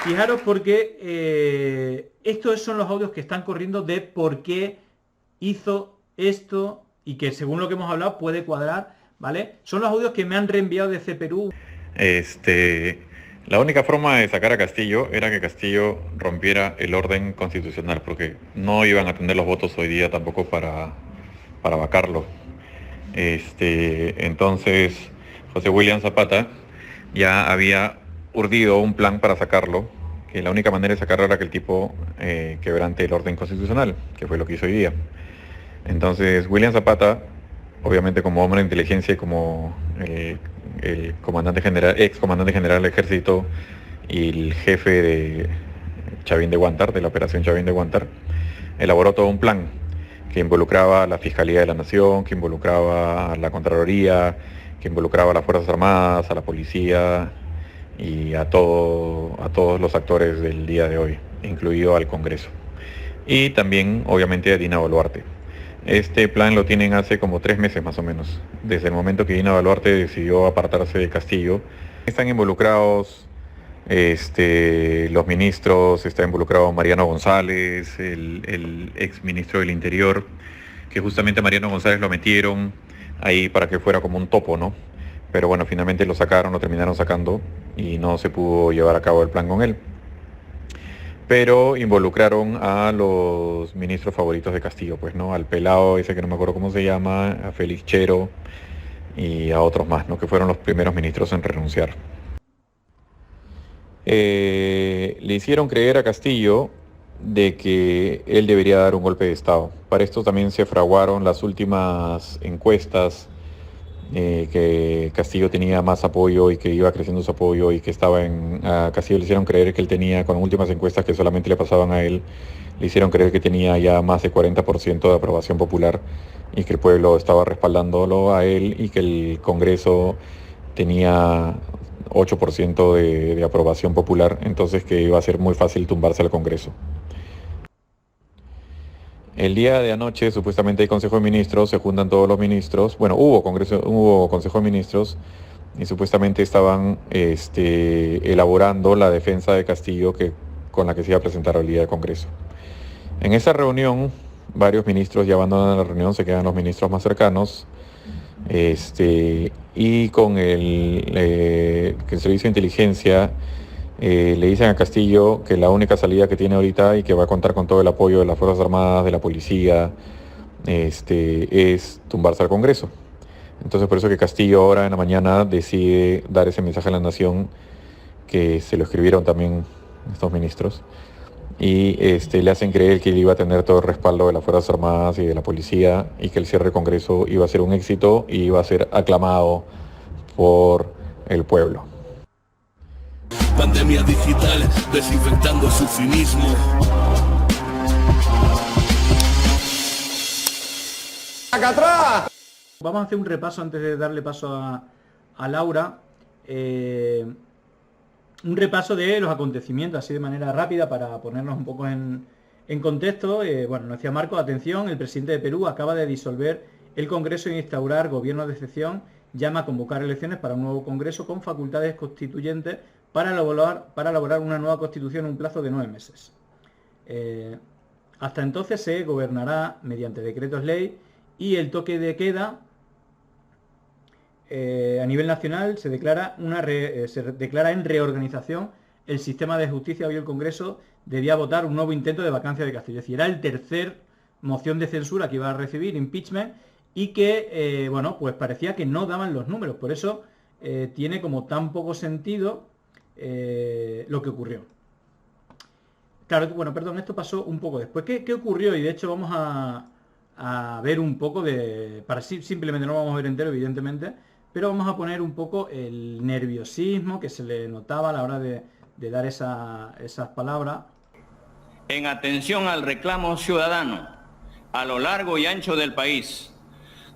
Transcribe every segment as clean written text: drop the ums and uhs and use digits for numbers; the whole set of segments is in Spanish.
Fijaros porque estos son los audios que están corriendo de por qué hizo esto y que según lo que hemos hablado puede cuadrar, ¿vale? Son los audios que me han reenviado desde Perú. La única forma de sacar a Castillo era que Castillo rompiera el orden constitucional, porque no iban a tener los votos hoy día tampoco para vacarlo. Entonces, José William Zapata ya había urdido un plan para sacarlo, que la única manera de sacarlo era que el tipo quebrante el orden constitucional, que fue lo que hizo hoy día. Entonces, William Zapata, obviamente como hombre de inteligencia y como el comandante general, ex comandante general del ejército y el jefe de Chavín de Guantar, de la operación Chavín de Guantar, elaboró todo un plan que involucraba a la Fiscalía de la Nación, que involucraba a la Contraloría, que involucraba a las Fuerzas Armadas, a la Policía y a todos los actores del día de hoy, incluido al Congreso. Y también, obviamente, a Dina Boluarte. Este plan lo tienen hace como 3 meses más o menos, desde el momento que Dina Boluarte decidió apartarse de Castillo. Están involucrados los ministros, está involucrado Mariano González, el ex ministro del Interior, que justamente a Mariano González lo metieron ahí para que fuera como un topo, ¿no? Pero bueno, finalmente lo sacaron, lo terminaron sacando y no se pudo llevar a cabo el plan con él. Pero involucraron a los ministros favoritos de Castillo, pues, ¿no? Al pelado ese que no me acuerdo cómo se llama, a Félix Chero y a otros más, ¿no? Que fueron los primeros ministros en renunciar. Le hicieron creer a Castillo de que él debería dar un golpe de Estado. Para esto también se fraguaron las últimas encuestas, que Castillo tenía más apoyo y que iba creciendo su apoyo y que a Castillo le hicieron creer que él tenía, con últimas encuestas que solamente le pasaban a él, le hicieron creer que tenía ya más de 40% de aprobación popular y que el pueblo estaba respaldándolo a él y que el Congreso tenía 8% de aprobación popular, entonces que iba a ser muy fácil tumbarse al Congreso. El día de anoche supuestamente hay Consejo de Ministros, se juntan todos los ministros, bueno, hubo Consejo de Ministros y supuestamente estaban elaborando la defensa de Castillo con la que se iba a presentar el día del Congreso. En esa reunión, varios ministros ya abandonan la reunión, se quedan los ministros más cercanos, y con el Servicio de Inteligencia le dicen a Castillo que la única salida que tiene ahorita y que va a contar con todo el apoyo de las Fuerzas Armadas, de la Policía, es tumbarse al Congreso. Entonces por eso que Castillo ahora en la mañana decide dar ese mensaje a la nación, que se lo escribieron también estos ministros, y le hacen creer que él iba a tener todo el respaldo de las Fuerzas Armadas y de la Policía y que el cierre del Congreso iba a ser un éxito y iba a ser aclamado por el pueblo. Pandemia digital, desinfectando su cinismo. ¡Acá atrás! Vamos a hacer un repaso antes de darle paso a Laura. Un repaso de los acontecimientos, así de manera rápida, para ponernos un poco en contexto. Bueno, nos decía Marco, atención, el presidente de Perú acaba de disolver el Congreso e instaurar gobierno de excepción, llama a convocar elecciones para un nuevo Congreso con facultades constituyentes para elaborar una nueva constitución en un plazo de 9 meses. Hasta entonces se gobernará mediante decretos ley y el toque de queda a nivel nacional se declara en reorganización el sistema de justicia. Hoy el Congreso debía votar un nuevo intento de vacancia de Castillo. Es decir, era el tercer moción de censura que iba a recibir, impeachment, y que, bueno, pues parecía que no daban los números. Por eso tiene como tan poco sentido lo que ocurrió. Claro, bueno, perdón, esto pasó un poco después. ¿Qué ocurrió? Y de hecho vamos a ver un poco simplemente no vamos a ver entero, evidentemente, pero vamos a poner un poco el nerviosismo que se le notaba a la hora de dar esas palabras. En atención al reclamo ciudadano a lo largo y ancho del país,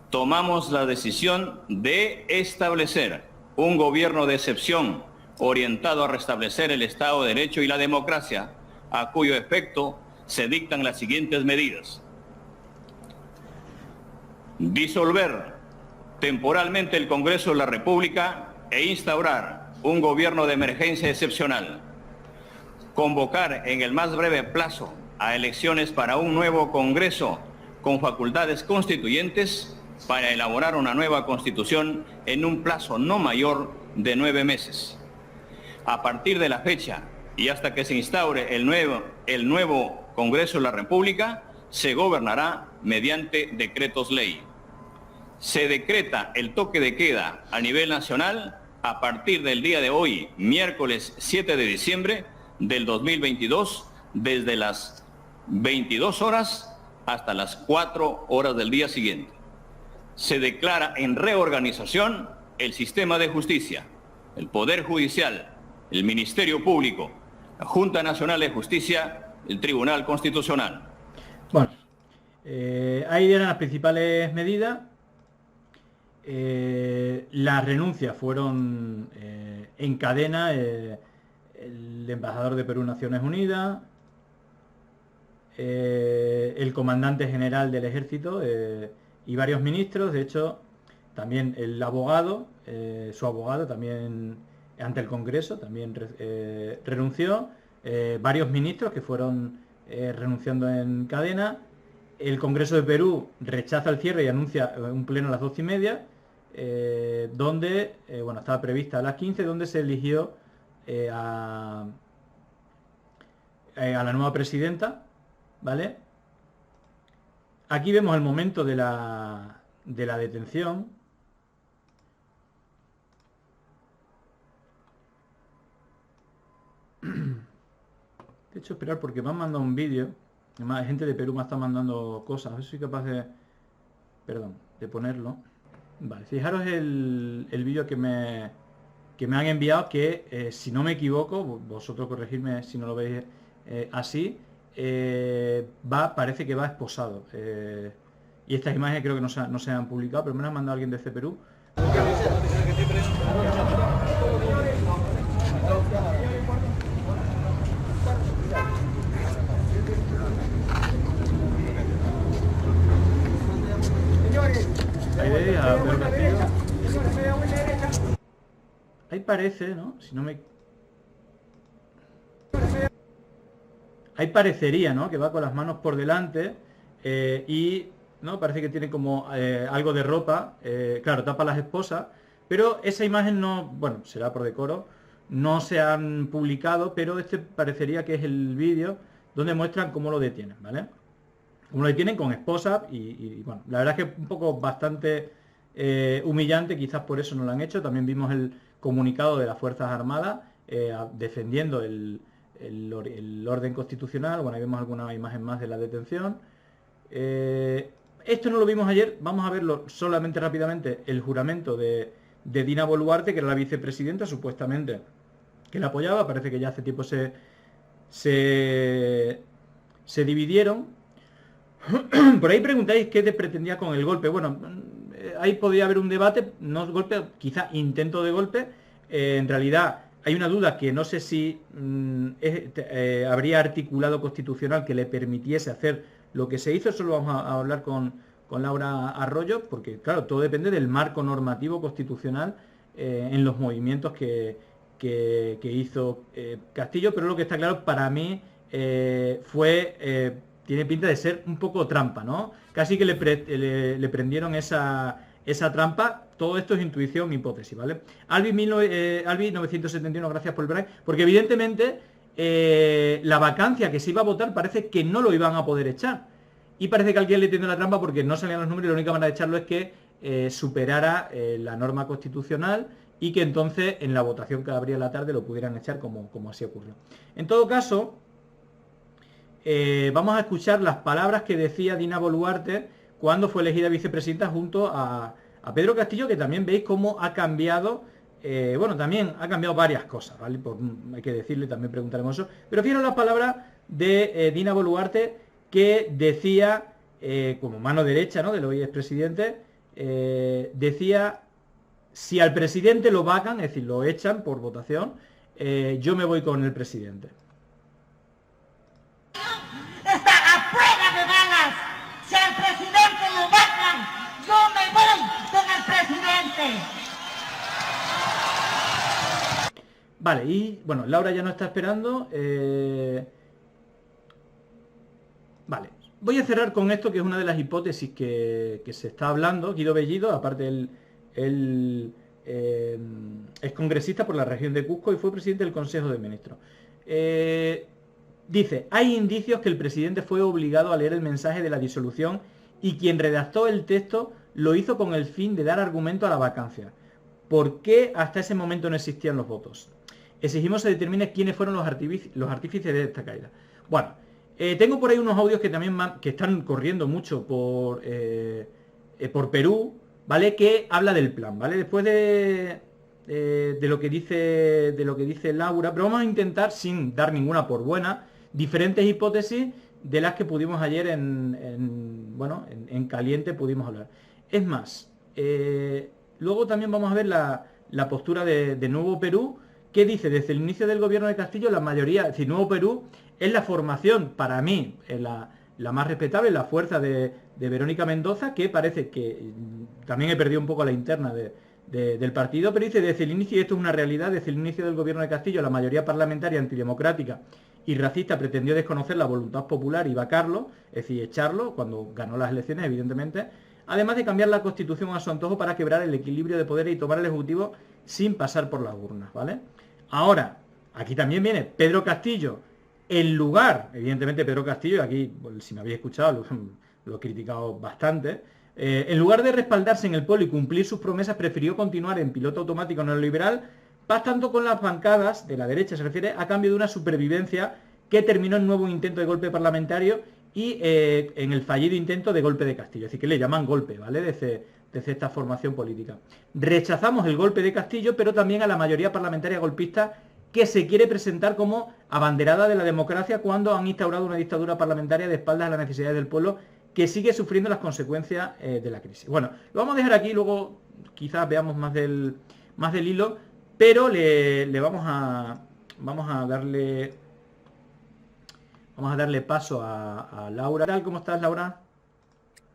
tomamos la decisión de establecer un gobierno de excepción orientado a restablecer el Estado de Derecho y la democracia, a cuyo efecto se dictan las siguientes medidas. Disolver temporalmente el Congreso de la República e instaurar un gobierno de emergencia excepcional. convocar en el más breve plazo a elecciones para un nuevo Congreso con facultades constituyentes para elaborar una nueva Constitución en un plazo no mayor de 9 meses. A partir de la fecha y hasta que se instaure el nuevo Congreso de la República, se gobernará mediante decretos ley. Se decreta el toque de queda a nivel nacional a partir del día de hoy, miércoles 7 de diciembre del 2022, desde las 22 horas hasta las 4 horas del día siguiente. Se declara en reorganización el sistema de justicia, el Poder Judicial, el Ministerio Público, la Junta Nacional de Justicia, el Tribunal Constitucional. Bueno, ahí eran las principales medidas. Las renuncias fueron en cadena. El embajador de Perú en Naciones Unidas, el comandante general del ejército y varios ministros. De hecho, también el abogado, su abogado también ante el Congreso también renunció. Varios ministros que fueron renunciando en cadena. El Congreso de Perú rechaza el cierre y anuncia un pleno a las 12:30, donde, bueno, estaba prevista a las 15, donde se eligió a la nueva presidenta, ¿vale? Aquí vemos el momento de la detención. De hecho, esperar porque me han mandado un vídeo. Además, gente de Perú me está mandando cosas. A ver si soy capaz de... Perdón, de ponerlo. Vale, fijaros el vídeo que me han enviado, que si no me equivoco, vosotros corregidme si no lo veis así, parece que va esposado. Y estas imágenes creo que no se han publicado, pero me las ha mandado alguien desde Perú. Ahí veis a Pedro Castillo. Ahí parece, ¿no? Si no me... Ahí parecería, ¿no? Que va con las manos por delante y, ¿no? Parece que tiene como algo de ropa. Claro, tapa a las esposas. Pero esa imagen no... Bueno, será por decoro. No se han publicado, pero este parecería que es el vídeo donde muestran cómo lo detienen, ¿vale? Como lo detienen con esposas y bueno, la verdad es que un poco bastante humillante, quizás por eso no lo han hecho. También vimos el comunicado de las Fuerzas Armadas defendiendo el orden constitucional. Bueno, ahí vemos alguna imagen más de la detención. Esto no lo vimos ayer, vamos a verlo solamente rápidamente. El juramento de Dina Boluarte, que era la vicepresidenta, supuestamente, que la apoyaba. Parece que ya hace tiempo se dividieron. Por ahí preguntáis qué te pretendía con el golpe. Bueno, ahí podría haber un debate, no golpe, quizá intento de golpe. En realidad hay una duda que no sé si habría articulado constitucional que le permitiese hacer lo que se hizo. Eso lo vamos a hablar con Laura Arroyo, porque claro, todo depende del marco normativo constitucional en los movimientos que hizo Castillo. Pero lo que está claro para mí tiene pinta de ser un poco trampa, ¿no? Casi que le prendieron esa trampa. Todo esto es intuición, hipótesis, ¿vale? Albi 971, gracias por el break. Porque evidentemente la vacancia que se iba a votar parece que no lo iban a poder echar. Y parece que alguien le tiende la trampa porque no salían los números y la única manera de echarlo es que superara la norma constitucional y que entonces en la votación que habría la tarde lo pudieran echar como así ocurrió. En todo caso... vamos a escuchar las palabras que decía Dina Boluarte cuando fue elegida vicepresidenta junto a Pedro Castillo, que también veis cómo ha cambiado, bueno, también ha cambiado varias cosas, ¿vale? Hay que decirle, también preguntaremos eso. Pero fijaros las palabras de Dina Boluarte, que decía, como mano derecha, ¿no?, del hoy expresidente, decía: si al presidente lo vacan, es decir, lo echan por votación, yo me voy con el presidente. Está a prueba de balas. Si al presidente lo vacan, yo me voy con el presidente. Vale, y bueno, Laura ya no está esperando. Vale, voy a cerrar con esto, que es una de las hipótesis que se está hablando. Guido Bellido, aparte él es congresista por la región de Cusco y fue presidente del Consejo de Ministros. Dice, hay indicios que el presidente fue obligado a leer el mensaje de la disolución y quien redactó el texto lo hizo con el fin de dar argumento a la vacancia. ¿Por qué hasta ese momento no existían los votos? Exigimos se determine quiénes fueron los artífices de esta caída. Bueno, tengo por ahí unos audios que también que están corriendo mucho por Perú, ¿vale? Que habla del plan, ¿vale? Después de lo que dice Laura, pero vamos a intentar, sin dar ninguna por buena, diferentes hipótesis de las que pudimos ayer en caliente pudimos hablar. Es más, luego también vamos a ver la postura de Nuevo Perú, que dice, desde el inicio del gobierno de Castillo, la mayoría, es decir, Nuevo Perú es la formación, para mí, la más respetable, la fuerza de Verónica Mendoza, que parece que también he perdido un poco la interna del partido, pero dice, desde el inicio, y esto es una realidad, desde el inicio del gobierno de Castillo, la mayoría parlamentaria antidemocrática y racista pretendió desconocer la voluntad popular y vacarlo, es decir, echarlo, cuando ganó las elecciones, evidentemente, además de cambiar la Constitución a su antojo para quebrar el equilibrio de poder y tomar el Ejecutivo sin pasar por las urnas, ¿vale? Ahora, aquí también viene Pedro Castillo, en lugar, evidentemente Pedro Castillo, aquí, si me habéis escuchado, lo he criticado bastante, en lugar de respaldarse en el pueblo y cumplir sus promesas, prefirió continuar en piloto automático neoliberal, pactando con las bancadas, de la derecha se refiere, a cambio de una supervivencia que terminó en nuevo intento de golpe parlamentario y en el fallido intento de golpe de Castillo, es decir, que le llaman golpe, ¿vale? Desde esta formación política. Rechazamos el golpe de Castillo, pero también a la mayoría parlamentaria golpista que se quiere presentar como abanderada de la democracia cuando han instaurado una dictadura parlamentaria de espaldas a las necesidades del pueblo que sigue sufriendo las consecuencias de la crisis. Bueno, lo vamos a dejar aquí, luego quizás veamos más del hilo, pero vamos a darle paso a Laura. ¿Qué tal? ¿Cómo estás, Laura?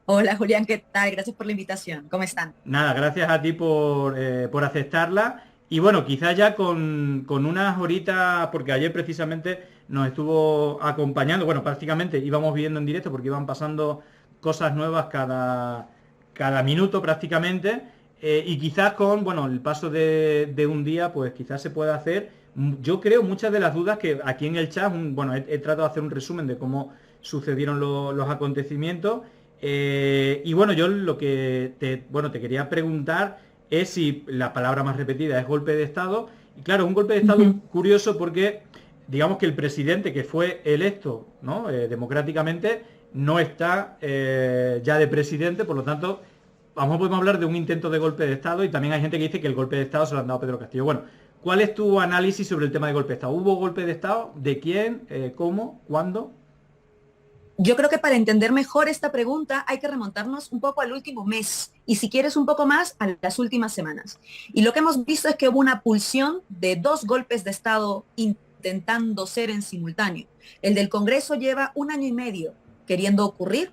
Hola Julián, ¿qué tal? Gracias por la invitación. ¿Cómo están? Nada, gracias a ti por aceptarla. Y bueno, quizás ya con unas horitas, porque ayer precisamente nos estuvo acompañando, bueno, prácticamente íbamos viendo en directo porque iban pasando cosas nuevas cada minuto prácticamente. Y quizás con, bueno, el paso de un día, pues quizás se pueda hacer, yo creo, muchas de las dudas que aquí en el chat, bueno, he tratado de hacer un resumen de cómo sucedieron los acontecimientos. Y bueno, yo lo que te quería preguntar es si la palabra más repetida es golpe de Estado. Y claro, un golpe de Estado curioso porque, digamos que el presidente que fue electo, ¿no? Democráticamente, no está ya de presidente, por lo tanto, podemos hablar de un intento de golpe de Estado y también hay gente que dice que el golpe de Estado se lo han dado a Pedro Castillo. Bueno, ¿cuál es tu análisis sobre el tema de golpe de Estado? ¿Hubo golpe de Estado? ¿De quién? ¿Cómo? ¿Cuándo? Yo creo que para entender mejor esta pregunta hay que remontarnos un poco al último mes y si quieres un poco más a las últimas semanas. Y lo que hemos visto es que hubo una pulsión de dos golpes de Estado intentando ser en simultáneo. El del Congreso lleva 1 año y medio queriendo ocurrir.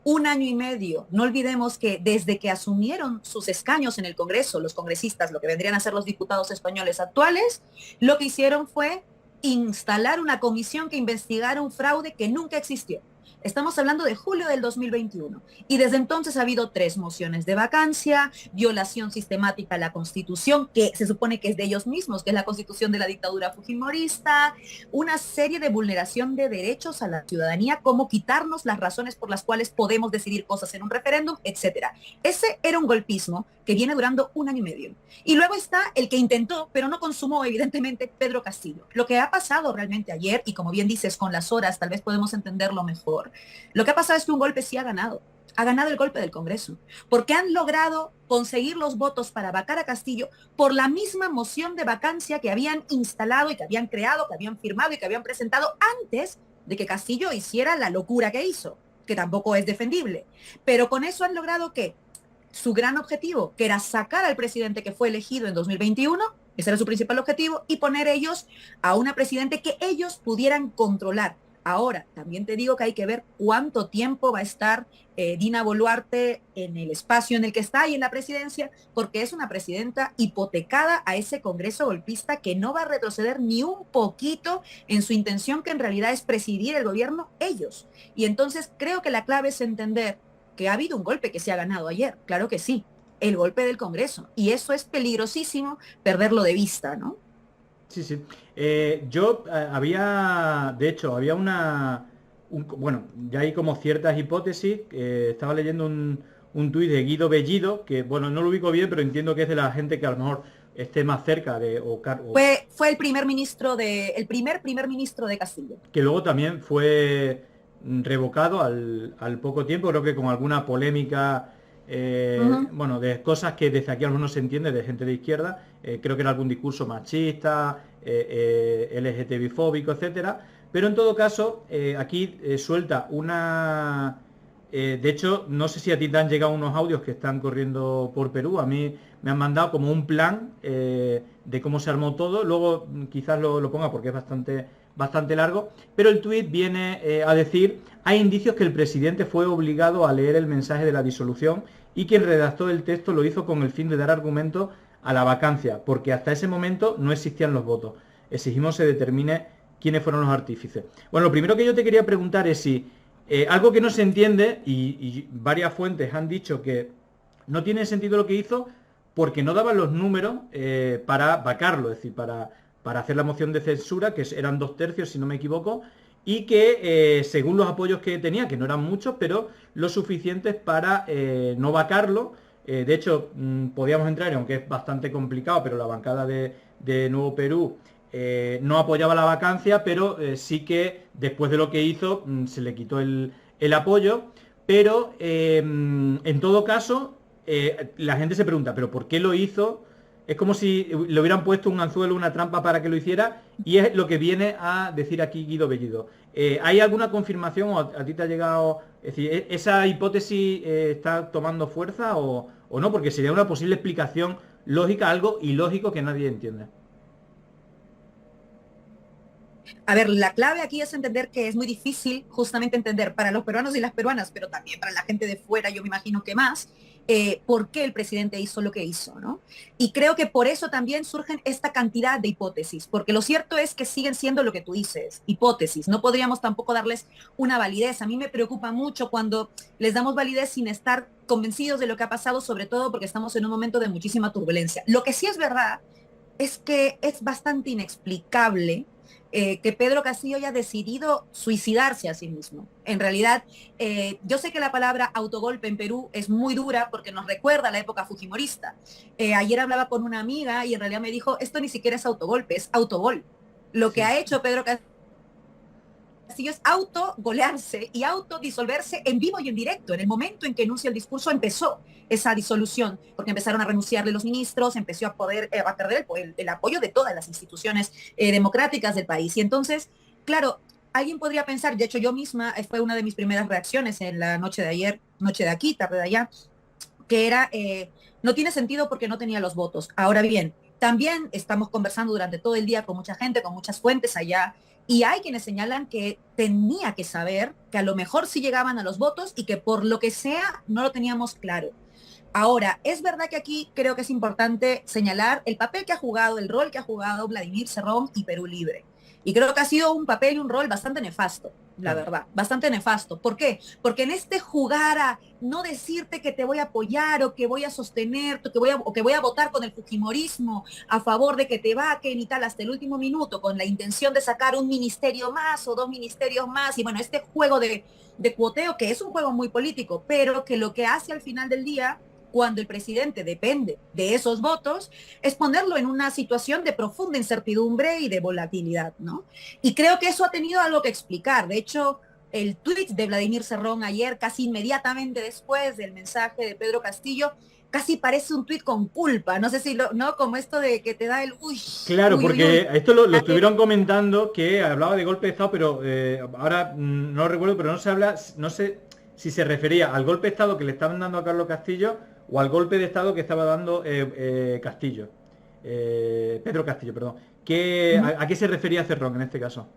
1 año y medio. No olvidemos que desde que asumieron sus escaños en el Congreso, los congresistas, lo que vendrían a ser los diputados españoles actuales, lo que hicieron fue instalar una comisión que investigara un fraude que nunca existió. Estamos hablando de julio del 2021 y desde entonces ha habido 3 mociones de vacancia, violación sistemática a la Constitución, que se supone que es de ellos mismos, que es la Constitución de la dictadura fujimorista, una serie de vulneración de derechos a la ciudadanía, como quitarnos las razones por las cuales podemos decidir cosas en un referéndum, etcétera. Ese era un golpismo que viene durando 1 año y medio. Y luego está el que intentó, pero no consumó, evidentemente, Pedro Castillo. Lo que ha pasado realmente ayer, y como bien dices, con las horas tal vez podemos entenderlo mejor, lo que ha pasado es que un golpe sí ha ganado el golpe del Congreso, porque han logrado conseguir los votos para vacar a Castillo por la misma moción de vacancia que habían instalado y que habían creado, que habían firmado y que habían presentado antes de que Castillo hiciera la locura que hizo, que tampoco es defendible. Pero con eso han logrado que su gran objetivo, que era sacar al presidente que fue elegido en 2021, ese era su principal objetivo, y poner ellos a una presidente que ellos pudieran controlar, Ahora, también te digo que hay que ver cuánto tiempo va a estar Dina Boluarte en el espacio en el que está y en la presidencia, porque es una presidenta hipotecada a ese Congreso golpista que no va a retroceder ni un poquito en su intención, que en realidad es presidir el gobierno ellos. Y entonces creo que la clave es entender que ha habido un golpe que se ha ganado ayer, claro que sí, el golpe del Congreso, y eso es peligrosísimo perderlo de vista, ¿no? Sí, sí. De hecho, había bueno, ya hay como ciertas hipótesis. Estaba leyendo un tuit de Guido Bellido, que bueno, no lo ubico bien, pero entiendo que es de la gente que a lo mejor esté más cerca de... Fue el primer primer ministro de Castillo. Que luego también fue revocado al poco tiempo, creo que con alguna polémica, bueno, de cosas que desde aquí a lo mejor no se entiende, de gente de izquierda, creo que era algún discurso machista, LGTBI-fóbico, etcétera, pero en todo caso, aquí suelta una... de hecho, no sé si a ti te han llegado unos audios que están corriendo por Perú, a mí me han mandado como un plan de cómo se armó todo, luego quizás lo ponga porque es bastante largo, pero el tuit viene a decir: hay indicios que el presidente fue obligado a leer el mensaje de la disolución y quien redactó el texto lo hizo con el fin de dar argumento a la vacancia, porque hasta ese momento no existían los votos. Exigimos se determine quiénes fueron los artífices. Bueno, lo primero que yo te quería preguntar es si algo que no se entiende, y varias fuentes han dicho que no tiene sentido lo que hizo, porque no daban los números para vacarlo, es decir, para hacer la moción de censura, que eran 2/3, si no me equivoco, y que según los apoyos que tenía, que no eran muchos, pero lo suficientes para no vacarlo. De hecho, podíamos entrar, aunque es bastante complicado, pero la bancada de Nuevo Perú no apoyaba la vacancia, pero sí que después de lo que hizo se le quitó el apoyo. Pero en todo caso, la gente se pregunta, ¿pero por qué lo hizo? Es como si le hubieran puesto un anzuelo, una trampa para que lo hiciera, y es lo que viene a decir aquí Guido Bellido. ¿Hay alguna confirmación o a ti te ha llegado? Es decir, ¿esa hipótesis está tomando fuerza o no? Porque sería una posible explicación lógica, algo ilógico que nadie entiende. A ver, la clave aquí es entender que es muy difícil justamente entender para los peruanos y las peruanas, pero también para la gente de fuera, yo me imagino que más, por qué el presidente hizo lo que hizo, ¿no? Y creo que por eso también surgen esta cantidad de hipótesis, porque lo cierto es que siguen siendo lo que tú dices, hipótesis. No podríamos tampoco darles una validez. A mí me preocupa mucho cuando les damos validez sin estar convencidos de lo que ha pasado, sobre todo porque estamos en un momento de muchísima turbulencia. Lo que sí es verdad es que es bastante inexplicable que Pedro Castillo haya decidido suicidarse a sí mismo. En realidad, yo sé que la palabra autogolpe en Perú es muy dura porque nos recuerda a la época fujimorista. Ayer hablaba con una amiga y en realidad me dijo, esto ni siquiera es autogolpe, es autogol. Lo que ha hecho Pedro Castillo es autogolearse y autodisolverse en vivo y en directo. En el momento en que enuncia el discurso empezó esa disolución, porque empezaron a renunciarle los ministros, empezó a perder el apoyo de todas las instituciones democráticas del país. Y entonces, claro, alguien podría pensar, de hecho yo misma, fue una de mis primeras reacciones en la noche de ayer, noche de aquí, tarde de allá, que era, no tiene sentido porque no tenía los votos. Ahora bien, también estamos conversando durante todo el día con mucha gente, con muchas fuentes allá, y hay quienes señalan que tenía que saber que a lo mejor sí llegaban a los votos y que por lo que sea no lo teníamos claro. Ahora, es verdad que aquí creo que es importante señalar el papel que ha jugado, el rol que ha jugado Vladimir Cerrón y Perú Libre. Y creo que ha sido un papel y un rol bastante nefasto, la verdad, bastante nefasto. ¿Por qué? Porque en este jugar a no decirte que te voy a apoyar o que voy a sostener, o que voy a votar con el fujimorismo a favor de que te vaquen y tal hasta el último minuto, con la intención de sacar un ministerio más o 2 ministerios más, y bueno, este juego de cuoteo, que es un juego muy político, pero que lo que hace al final del día, cuando el presidente depende de esos votos, es ponerlo en una situación de profunda incertidumbre y de volatilidad, ¿no? Y creo que eso ha tenido algo que explicar. De hecho, el tuit de Vladimir Cerrón ayer, casi inmediatamente después del mensaje de Pedro Castillo, casi parece un tuit con culpa. No sé si ¿no? Como esto de que te da el uy. Claro, uy, porque uy, uy. Esto lo estuvieron comentando, que hablaba de golpe de Estado, pero ahora no lo recuerdo, pero no sé si se refería al golpe de Estado que le estaban dando a Carlos Castillo o al golpe de Estado que estaba dando Pedro Castillo, perdón. ¿A qué se refería Cerrón en este caso?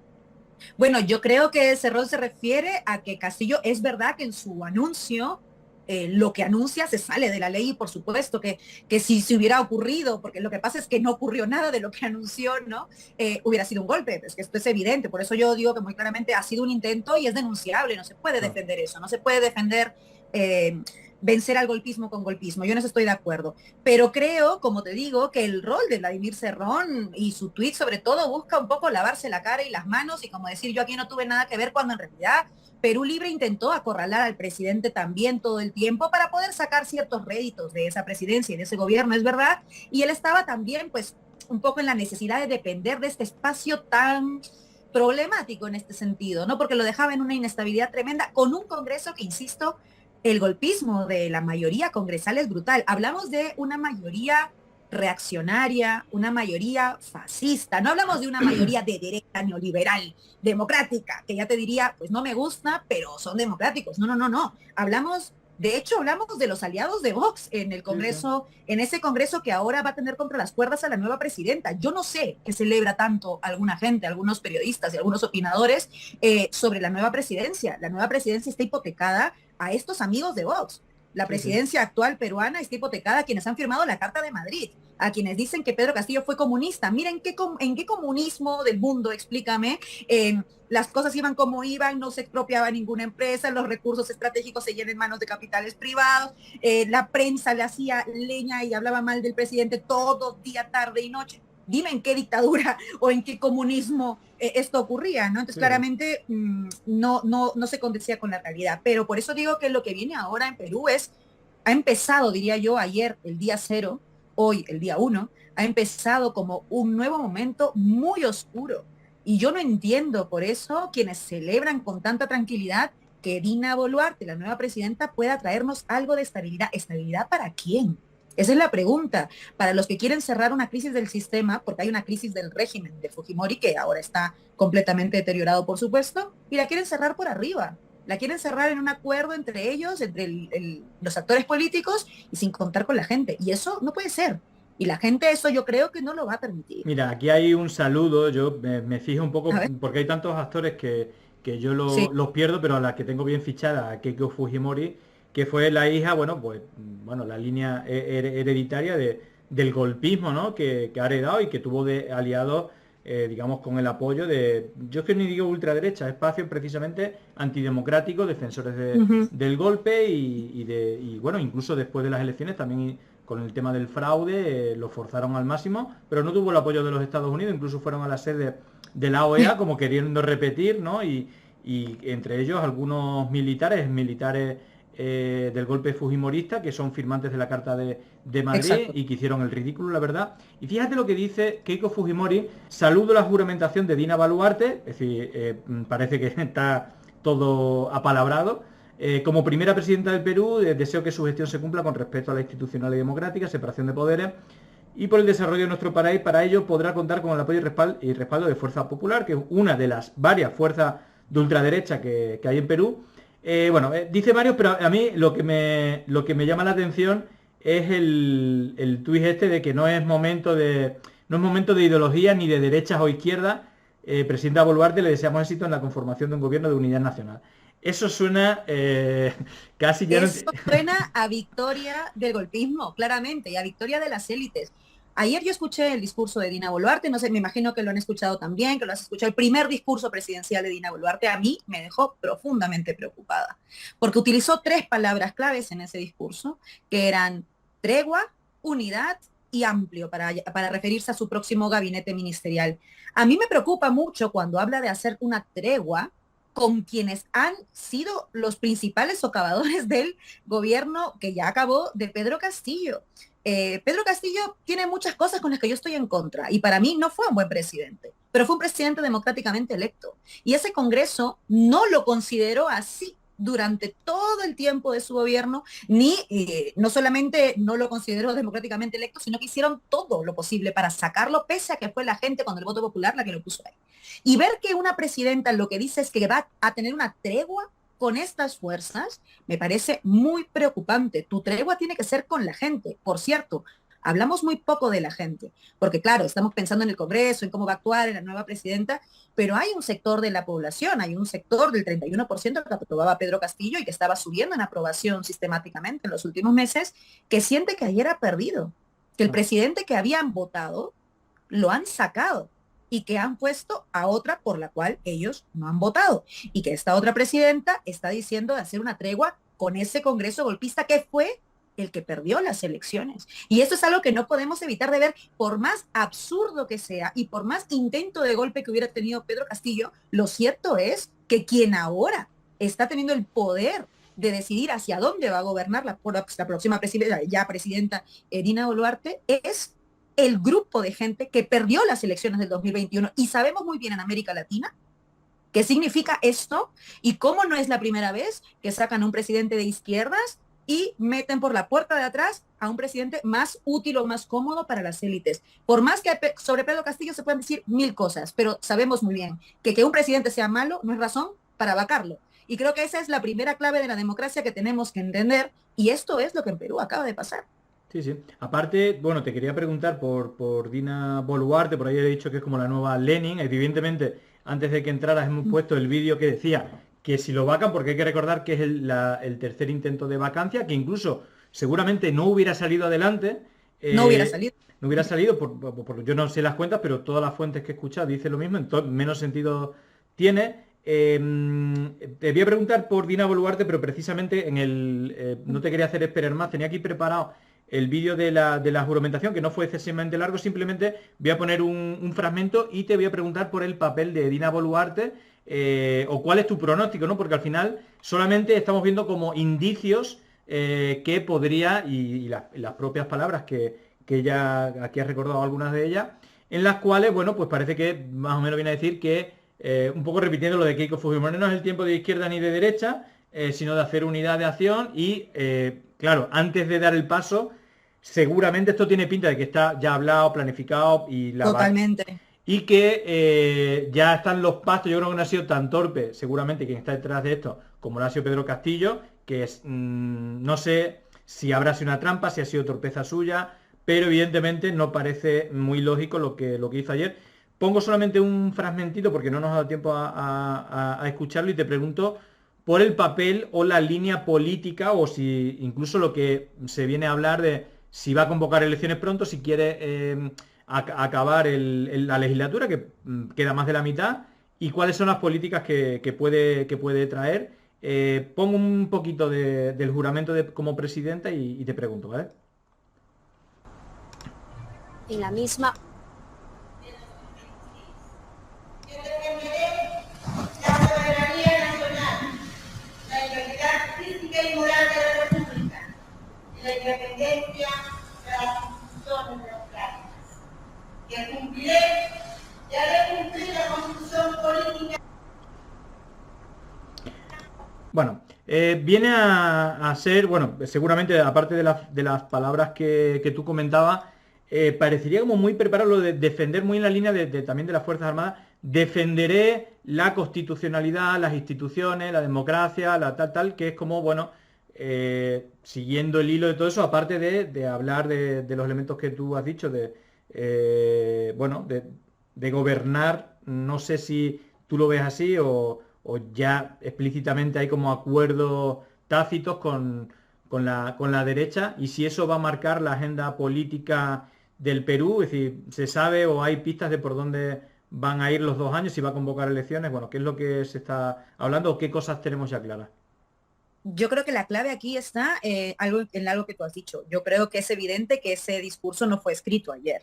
Bueno, yo creo que ese rol se refiere a que Castillo, es verdad que en su anuncio, lo que anuncia se sale de la ley y por supuesto que si se hubiera ocurrido, porque lo que pasa es que no ocurrió nada de lo que anunció, ¿no? Hubiera sido un golpe, es que esto es evidente, por eso yo digo que muy claramente ha sido un intento y es denunciable, no se puede defender eso, no se puede defender vencer al golpismo con golpismo, yo en eso estoy de acuerdo, pero creo, como te digo, que el rol de Vladimir Cerrón y su tuit sobre todo busca un poco lavarse la cara y las manos y como decir yo aquí no tuve nada que ver cuando en realidad Perú Libre intentó acorralar al presidente también todo el tiempo para poder sacar ciertos réditos de esa presidencia y de ese gobierno, es verdad, y él estaba también pues un poco en la necesidad de depender de este espacio tan problemático en este sentido, ¿no? Porque lo dejaba en una inestabilidad tremenda con un Congreso que, insisto, el golpismo de la mayoría congresal es brutal. Hablamos de una mayoría reaccionaria, una mayoría fascista. No hablamos de una mayoría de derecha neoliberal, democrática, que ya te diría, pues no me gusta, pero son democráticos. No. Hablamos, de hecho, hablamos de los aliados de Vox en el Congreso, en ese Congreso que ahora va a tener contra las cuerdas a la nueva presidenta. Yo no sé qué celebra tanto alguna gente, algunos periodistas y algunos opinadores sobre la nueva presidencia. La nueva presidencia está hipotecada a estos amigos de Vox. La presidencia actual peruana está hipotecada a quienes han firmado la Carta de Madrid, a quienes dicen que Pedro Castillo fue comunista. Miren en qué comunismo del mundo, explícame, las cosas iban como iban, no se expropiaba ninguna empresa, los recursos estratégicos seguían en manos de capitales privados, la prensa le hacía leña y hablaba mal del presidente todo día, tarde y noche. Dime en qué dictadura o en qué comunismo esto ocurría, ¿no? Entonces, claramente no se condecía con la realidad. Pero por eso digo que lo que viene ahora en Perú ha empezado, diría yo, ayer, el día 0, hoy, el día 1, ha empezado como un nuevo momento muy oscuro. Y yo no entiendo por eso quienes celebran con tanta tranquilidad que Dina Boluarte, la nueva presidenta, pueda traernos algo de estabilidad. ¿Estabilidad para quién? Esa es la pregunta. Para los que quieren cerrar una crisis del sistema, porque hay una crisis del régimen de Fujimori, que ahora está completamente deteriorado, por supuesto, y la quieren cerrar por arriba. La quieren cerrar en un acuerdo entre ellos, entre los actores políticos, y sin contar con la gente. Y eso no puede ser. Y la gente eso yo creo que no lo va a permitir. Mira, aquí hay un saludo, yo me fijo un poco, porque hay tantos actores que yo los pierdo, pero a las que tengo bien fichada, a Keiko Fujimori, que fue la hija, la línea hereditaria del golpismo, ¿no? que ha heredado y que tuvo de aliados, digamos, con el apoyo de, yo es que ni digo ultraderecha, espacios precisamente antidemocráticos, defensores del golpe y incluso después de las elecciones también con el tema del fraude lo forzaron al máximo, pero no tuvo el apoyo de los Estados Unidos, incluso fueron a la sede de la OEA como queriendo repetir, ¿no? Y entre ellos algunos militares del golpe fujimorista, que son firmantes de la Carta de Madrid. Exacto. Y que hicieron el ridículo, la verdad. Y fíjate lo que dice Keiko Fujimori: saludo la juramentación de Dina Boluarte, es decir, parece que está todo apalabrado. Como primera presidenta del Perú, deseo que su gestión se cumpla con respeto a la institucional y democrática, separación de poderes y por el desarrollo de nuestro país. Para ello podrá contar con el apoyo y respaldo de Fuerza Popular, que es una de las varias fuerzas de ultraderecha que hay en Perú. Dice varios, pero a mí lo que me llama la atención es el tuit este de que no es momento de ideología ni de derechas o izquierdas. Presidenta Boluarte, le deseamos éxito en la conformación de un gobierno de unidad nacional. Eso suena casi ya... Eso suena a victoria del golpismo, claramente, y a victoria de las élites. Ayer yo escuché el discurso de Dina Boluarte, no sé, me imagino que lo han escuchado también, que lo has escuchado. El primer discurso presidencial de Dina Boluarte a mí me dejó profundamente preocupada, porque utilizó 3 palabras claves en ese discurso, que eran tregua, unidad y amplio, para referirse a su próximo gabinete ministerial. A mí me preocupa mucho cuando habla de hacer una tregua con quienes han sido los principales socavadores del gobierno que ya acabó de Pedro Castillo. Pedro Castillo tiene muchas cosas con las que yo estoy en contra y para mí no fue un buen presidente, pero fue un presidente democráticamente electo y ese Congreso no lo consideró así durante todo el tiempo de su gobierno, no solamente no lo consideró democráticamente electo, sino que hicieron todo lo posible para sacarlo, pese a que fue la gente con el voto popular la que lo puso ahí. Y ver que una presidenta lo que dice es que va a tener una tregua con estas fuerzas, me parece muy preocupante. Tu tregua tiene que ser con la gente. Por cierto, Hablamos muy poco de la gente, porque claro, estamos pensando en el Congreso, en cómo va a actuar en la nueva presidenta, pero hay un sector de la población, hay un sector del 31% que aprobaba a Pedro Castillo y que estaba subiendo en aprobación sistemáticamente en los últimos meses, que siente que ayer ha perdido, que el presidente que habían votado lo han sacado y que han puesto a otra por la cual ellos no han votado. Y que esta otra presidenta está diciendo de hacer una tregua con ese Congreso golpista que fue el que perdió las elecciones. Y esto es algo que no podemos evitar de ver, por más absurdo que sea y por más intento de golpe que hubiera tenido Pedro Castillo, lo cierto es que quien ahora está teniendo el poder de decidir hacia dónde va a gobernar la próxima presidenta Dina Boluarte es el grupo de gente que perdió las elecciones del 2021. Y sabemos muy bien en América Latina qué significa esto y cómo no es la primera vez que sacan a un presidente de izquierdas y meten por la puerta de atrás a un presidente más útil o más cómodo para las élites. Por más que sobre Pedro Castillo se pueden decir mil cosas, pero sabemos muy bien que un presidente sea malo no es razón para vacarlo. Y creo que esa es la primera clave de la democracia que tenemos que entender, y esto es lo que en Perú acaba de pasar. Sí, sí. Aparte, bueno, te quería preguntar por Dina Boluarte, por ahí he dicho que es como la nueva Lenin. Evidentemente, antes de que entraras hemos puesto el vídeo que decía que si lo vacan, porque hay que recordar que es el tercer intento de vacancia, que incluso seguramente no hubiera salido adelante. No hubiera salido. No hubiera salido, yo no sé las cuentas, pero todas las fuentes que he escuchado dicen lo mismo, menos sentido tiene. Te voy a preguntar por Dina Boluarte, pero precisamente no te quería hacer esperar más, tenía aquí preparado el vídeo de la juramentación, que no fue excesivamente largo, simplemente voy a poner un fragmento y te voy a preguntar por el papel de Dina Boluarte, o cuál es tu pronóstico, ¿no? Porque al final solamente estamos viendo como indicios que podría, y las propias palabras que ella, aquí ha recordado algunas de ellas, en las cuales, bueno, pues parece que más o menos viene a decir que, un poco repitiendo lo de Keiko Fujimori, no es el tiempo de izquierda ni de derecha, sino de hacer unidad de acción y, claro, antes de dar el paso, seguramente esto tiene pinta de que está ya hablado, planificado y totalmente. Y que ya están los pastos. Yo creo que no ha sido tan torpe, seguramente, quien está detrás de esto, como lo ha sido Pedro Castillo, que es, no sé si habrá sido una trampa, si ha sido torpeza suya, pero evidentemente no parece muy lógico lo que hizo ayer. Pongo solamente un fragmentito porque no nos ha dado tiempo a escucharlo y te pregunto por el papel o la línea política, o si incluso lo que se viene a hablar de si va a convocar elecciones pronto, si quiere acabar la legislatura, que queda más de la mitad, y cuáles son las políticas que puede traer. Pongo un poquito del juramento como presidenta y te pregunto, ¿vale? En la misma la soberanía nacional, la integridad física y moral de la República y la independencia de las instituciones democráticas. Que cumpliré y haré cumplir la Constitución política. Bueno, viene a ser, bueno, seguramente aparte de las palabras que tú comentabas, parecería como muy preparado lo de defender, muy en la línea también de las Fuerzas Armadas. Defenderé la constitucionalidad, las instituciones, la democracia, la tal, que es como, bueno, siguiendo el hilo de todo eso, aparte de hablar de los elementos que tú has dicho, bueno, de gobernar. No sé si tú lo ves así o ya explícitamente hay como acuerdos tácitos con la derecha, y si eso va a marcar la agenda política del Perú, es decir, se sabe o hay pistas de por dónde van a ir los 2 años, si va a convocar elecciones, bueno, ¿qué es lo que se está hablando o qué cosas tenemos ya claras? Yo creo que la clave aquí está en algo que tú has dicho. Yo creo que es evidente que ese discurso no fue escrito ayer.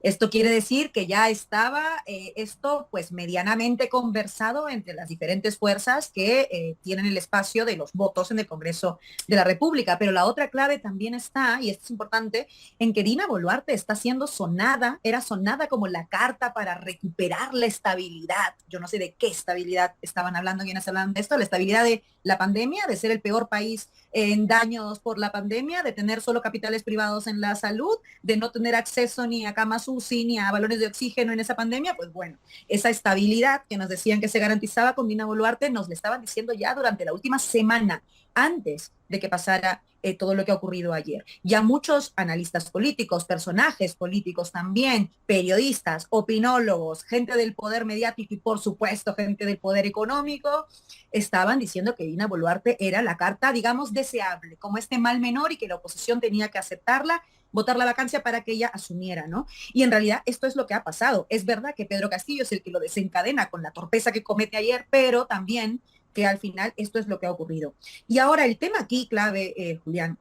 Esto quiere decir que ya estaba esto pues medianamente conversado entre las diferentes fuerzas que tienen el espacio de los votos en el Congreso de la República. Pero la otra clave también está, y esto es importante, en que Dina Boluarte está siendo sonada, era sonada como la carta para recuperar la estabilidad. Yo no sé de qué estabilidad estaban hablando quienes hablan de esto, la estabilidad de la pandemia, de ser el peor país en daños por la pandemia, de tener solo capitales privados en la salud, de no tener acceso ni a camas camas UCI ni a balones de oxígeno en esa pandemia, pues bueno, esa estabilidad que nos decían que se garantizaba con Dina Boluarte nos la estaban diciendo ya durante la última semana, antes de que pasara todo lo que ha ocurrido ayer. Ya muchos analistas políticos, personajes políticos también, periodistas, opinólogos, gente del poder mediático y por supuesto gente del poder económico, estaban diciendo que Dina Boluarte era la carta, digamos, deseable, como este mal menor y que la oposición tenía que aceptarla, votar la vacancia para que ella asumiera, ¿no? Y en realidad esto es lo que ha pasado. Es verdad que Pedro Castillo es el que lo desencadena con la torpeza que comete ayer, pero también que al final esto es lo que ha ocurrido. Y ahora el tema aquí clave, Julián,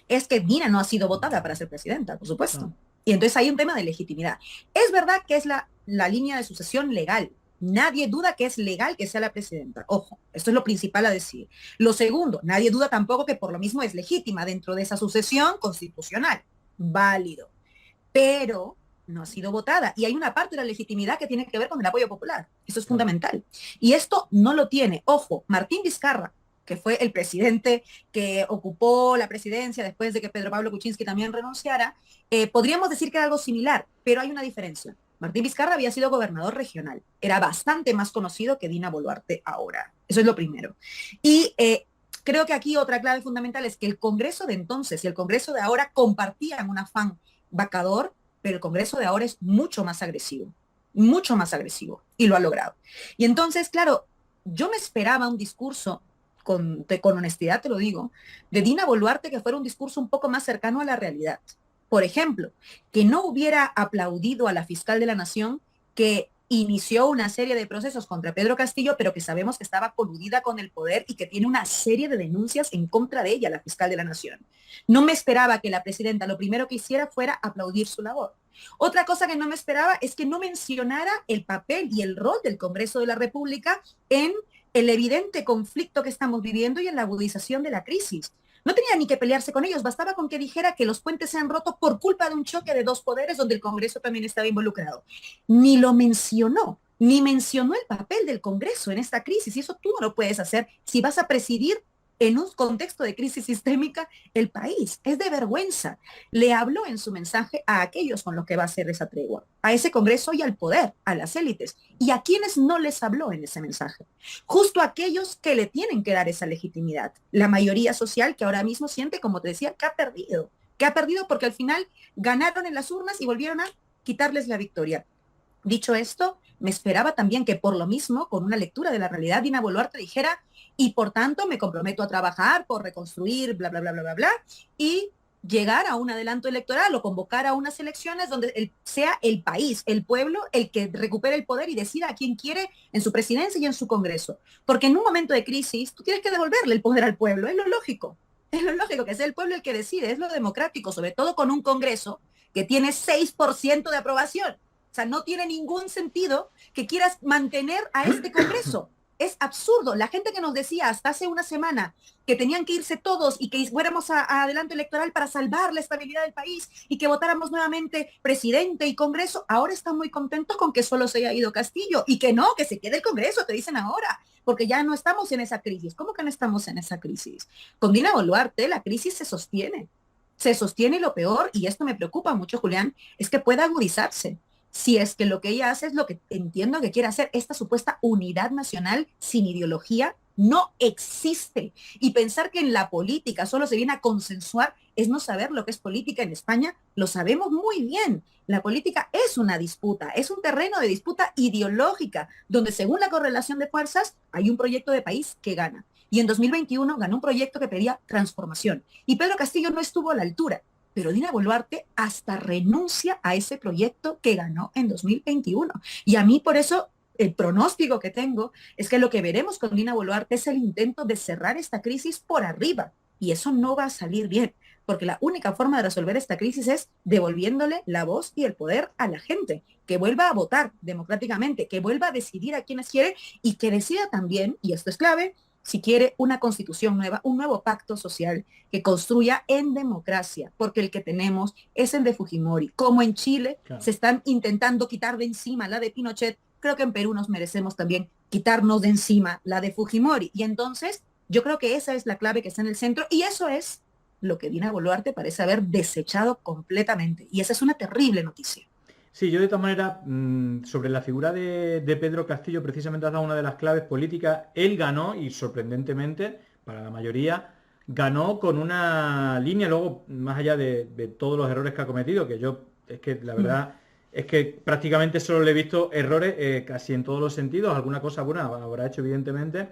es que Dina no ha sido votada para ser presidenta, por supuesto. Y entonces hay un tema de legitimidad. Es verdad que es la línea de sucesión legal. Nadie duda que es legal que sea la presidenta. Ojo, esto es lo principal a decir. Lo segundo, nadie duda tampoco que por lo mismo es legítima dentro de esa sucesión constitucional. Válido. Pero no ha sido votada. Y hay una parte de la legitimidad que tiene que ver con el apoyo popular. Eso es fundamental. Y esto no lo tiene. Ojo, Martín Vizcarra, que fue el presidente que ocupó la presidencia después de que Pedro Pablo Kuczynski también renunciara, podríamos decir que era algo similar, pero hay una diferencia. Martín Vizcarra había sido gobernador regional. Era bastante más conocido que Dina Boluarte ahora. Eso es lo primero. Y creo que aquí otra clave fundamental es que el Congreso de entonces y el Congreso de ahora compartían un afán vacador, pero el Congreso de ahora es mucho más agresivo, y lo ha logrado. Y entonces, claro, yo me esperaba un discurso, con honestidad te lo digo, de Dina Boluarte que fuera un discurso un poco más cercano a la realidad. Por ejemplo, que no hubiera aplaudido a la fiscal de la Nación que inició una serie de procesos contra Pedro Castillo, pero que sabemos que estaba coludida con el poder y que tiene una serie de denuncias en contra de ella, la fiscal de la Nación. No me esperaba que la presidenta lo primero que hiciera fuera aplaudir su labor. Otra cosa que no me esperaba es que no mencionara el papel y el rol del Congreso de la República en el evidente conflicto que estamos viviendo y en la agudización de la crisis. No tenía ni que pelearse con ellos, bastaba con que dijera que los puentes se han roto por culpa de un choque de dos poderes donde el Congreso también estaba involucrado. Ni lo mencionó, ni mencionó el papel del Congreso en esta crisis, y eso tú no lo puedes hacer si vas a presidir en un contexto de crisis sistémica el país. Es de vergüenza. Le habló en su mensaje a aquellos con los que va a hacer esa tregua, a ese Congreso y al poder, a las élites, y a quienes no les habló en ese mensaje. Justo a aquellos que le tienen que dar esa legitimidad. La mayoría social que ahora mismo siente, como te decía, que ha perdido porque al final ganaron en las urnas y volvieron a quitarles la victoria. Dicho esto, me esperaba también que por lo mismo, con una lectura de la realidad, Dina Boluarte dijera, y por tanto me comprometo a trabajar por reconstruir, bla, bla, bla, bla, bla, bla, y llegar a un adelanto electoral o convocar a unas elecciones donde sea el país, el pueblo, el que recupere el poder y decida a quién quiere en su presidencia y en su Congreso. Porque en un momento de crisis, tú tienes que devolverle el poder al pueblo, es lo lógico. Es lo lógico que sea el pueblo el que decide, es lo democrático, sobre todo con un Congreso que tiene 6% de aprobación. O sea, no tiene ningún sentido que quieras mantener a este Congreso. Es absurdo. La gente que nos decía hasta hace una semana que tenían que irse todos y que fuéramos a adelanto electoral para salvar la estabilidad del país y que votáramos nuevamente presidente y Congreso, ahora están muy contentos con que solo se haya ido Castillo y que no, que se quede el Congreso, te dicen ahora, porque ya no estamos en esa crisis. ¿Cómo que no estamos en esa crisis? Con Dina Boluarte la crisis se sostiene y lo peor, y esto me preocupa mucho, Julián, es que pueda agudizarse. Si es que lo que ella hace es lo que entiendo que quiere hacer, esta supuesta unidad nacional sin ideología no existe. Y pensar que en la política solo se viene a consensuar es no saber lo que es política en España. Lo sabemos muy bien. La política es una disputa, es un terreno de disputa ideológica, donde según la correlación de fuerzas hay un proyecto de país que gana. Y en 2021 ganó un proyecto que pedía transformación. Y Pedro Castillo no estuvo a la altura. Pero Dina Boluarte hasta renuncia a ese proyecto que ganó en 2021. Y a mí por eso el pronóstico que tengo es que lo que veremos con Dina Boluarte es el intento de cerrar esta crisis por arriba. Y eso no va a salir bien, porque la única forma de resolver esta crisis es devolviéndole la voz y el poder a la gente, que vuelva a votar democráticamente, que vuelva a decidir a quienes quiere y que decida también, y esto es clave, si quiere una constitución nueva, un nuevo pacto social que construya en democracia, porque el que tenemos es el de Fujimori. Como en Chile se están intentando quitar de encima la de Pinochet, creo que en Perú nos merecemos también quitarnos de encima la de Fujimori. Y entonces yo creo que esa es la clave que está en el centro y eso es lo que Dina Boluarte parece haber desechado completamente. Y esa es una terrible noticia. Sí, yo de todas maneras, sobre la figura de Pedro Castillo, precisamente has dado una de las claves políticas. Él ganó, y sorprendentemente, para la mayoría, ganó con una línea, luego, más allá de todos los errores que ha cometido, que yo, es que la verdad, es que prácticamente solo le he visto errores casi en todos los sentidos, alguna cosa buena habrá hecho, evidentemente,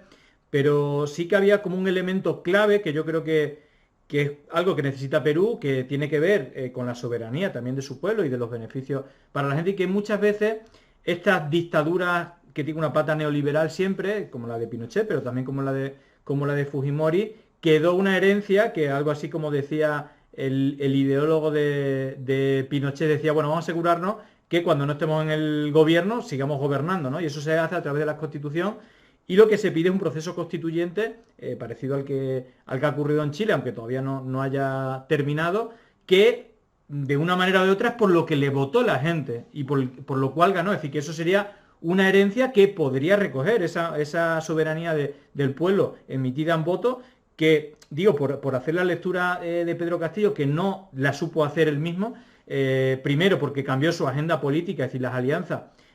pero sí que había como un elemento clave que yo creo que es algo que necesita Perú, que tiene que ver con la soberanía también de su pueblo y de los beneficios para la gente, y que muchas veces estas dictaduras que tienen una pata neoliberal siempre, como la de Pinochet, pero también como la de Fujimori, quedó una herencia que algo así como decía el ideólogo de Pinochet, decía, bueno, vamos a asegurarnos que cuando no estemos en el gobierno sigamos gobernando, ¿no? Y eso se hace a través de la Constitución. Y lo que se pide es un proceso constituyente, parecido al que ha ocurrido en Chile, aunque todavía no haya terminado, que de una manera o de otra es por lo que le votó la gente y por lo cual ganó. Es decir, que eso sería una herencia que podría recoger esa soberanía del pueblo emitida en voto, que, digo, por hacer la lectura de Pedro Castillo, que no la supo hacer él mismo, primero porque cambió su agenda política, es decir,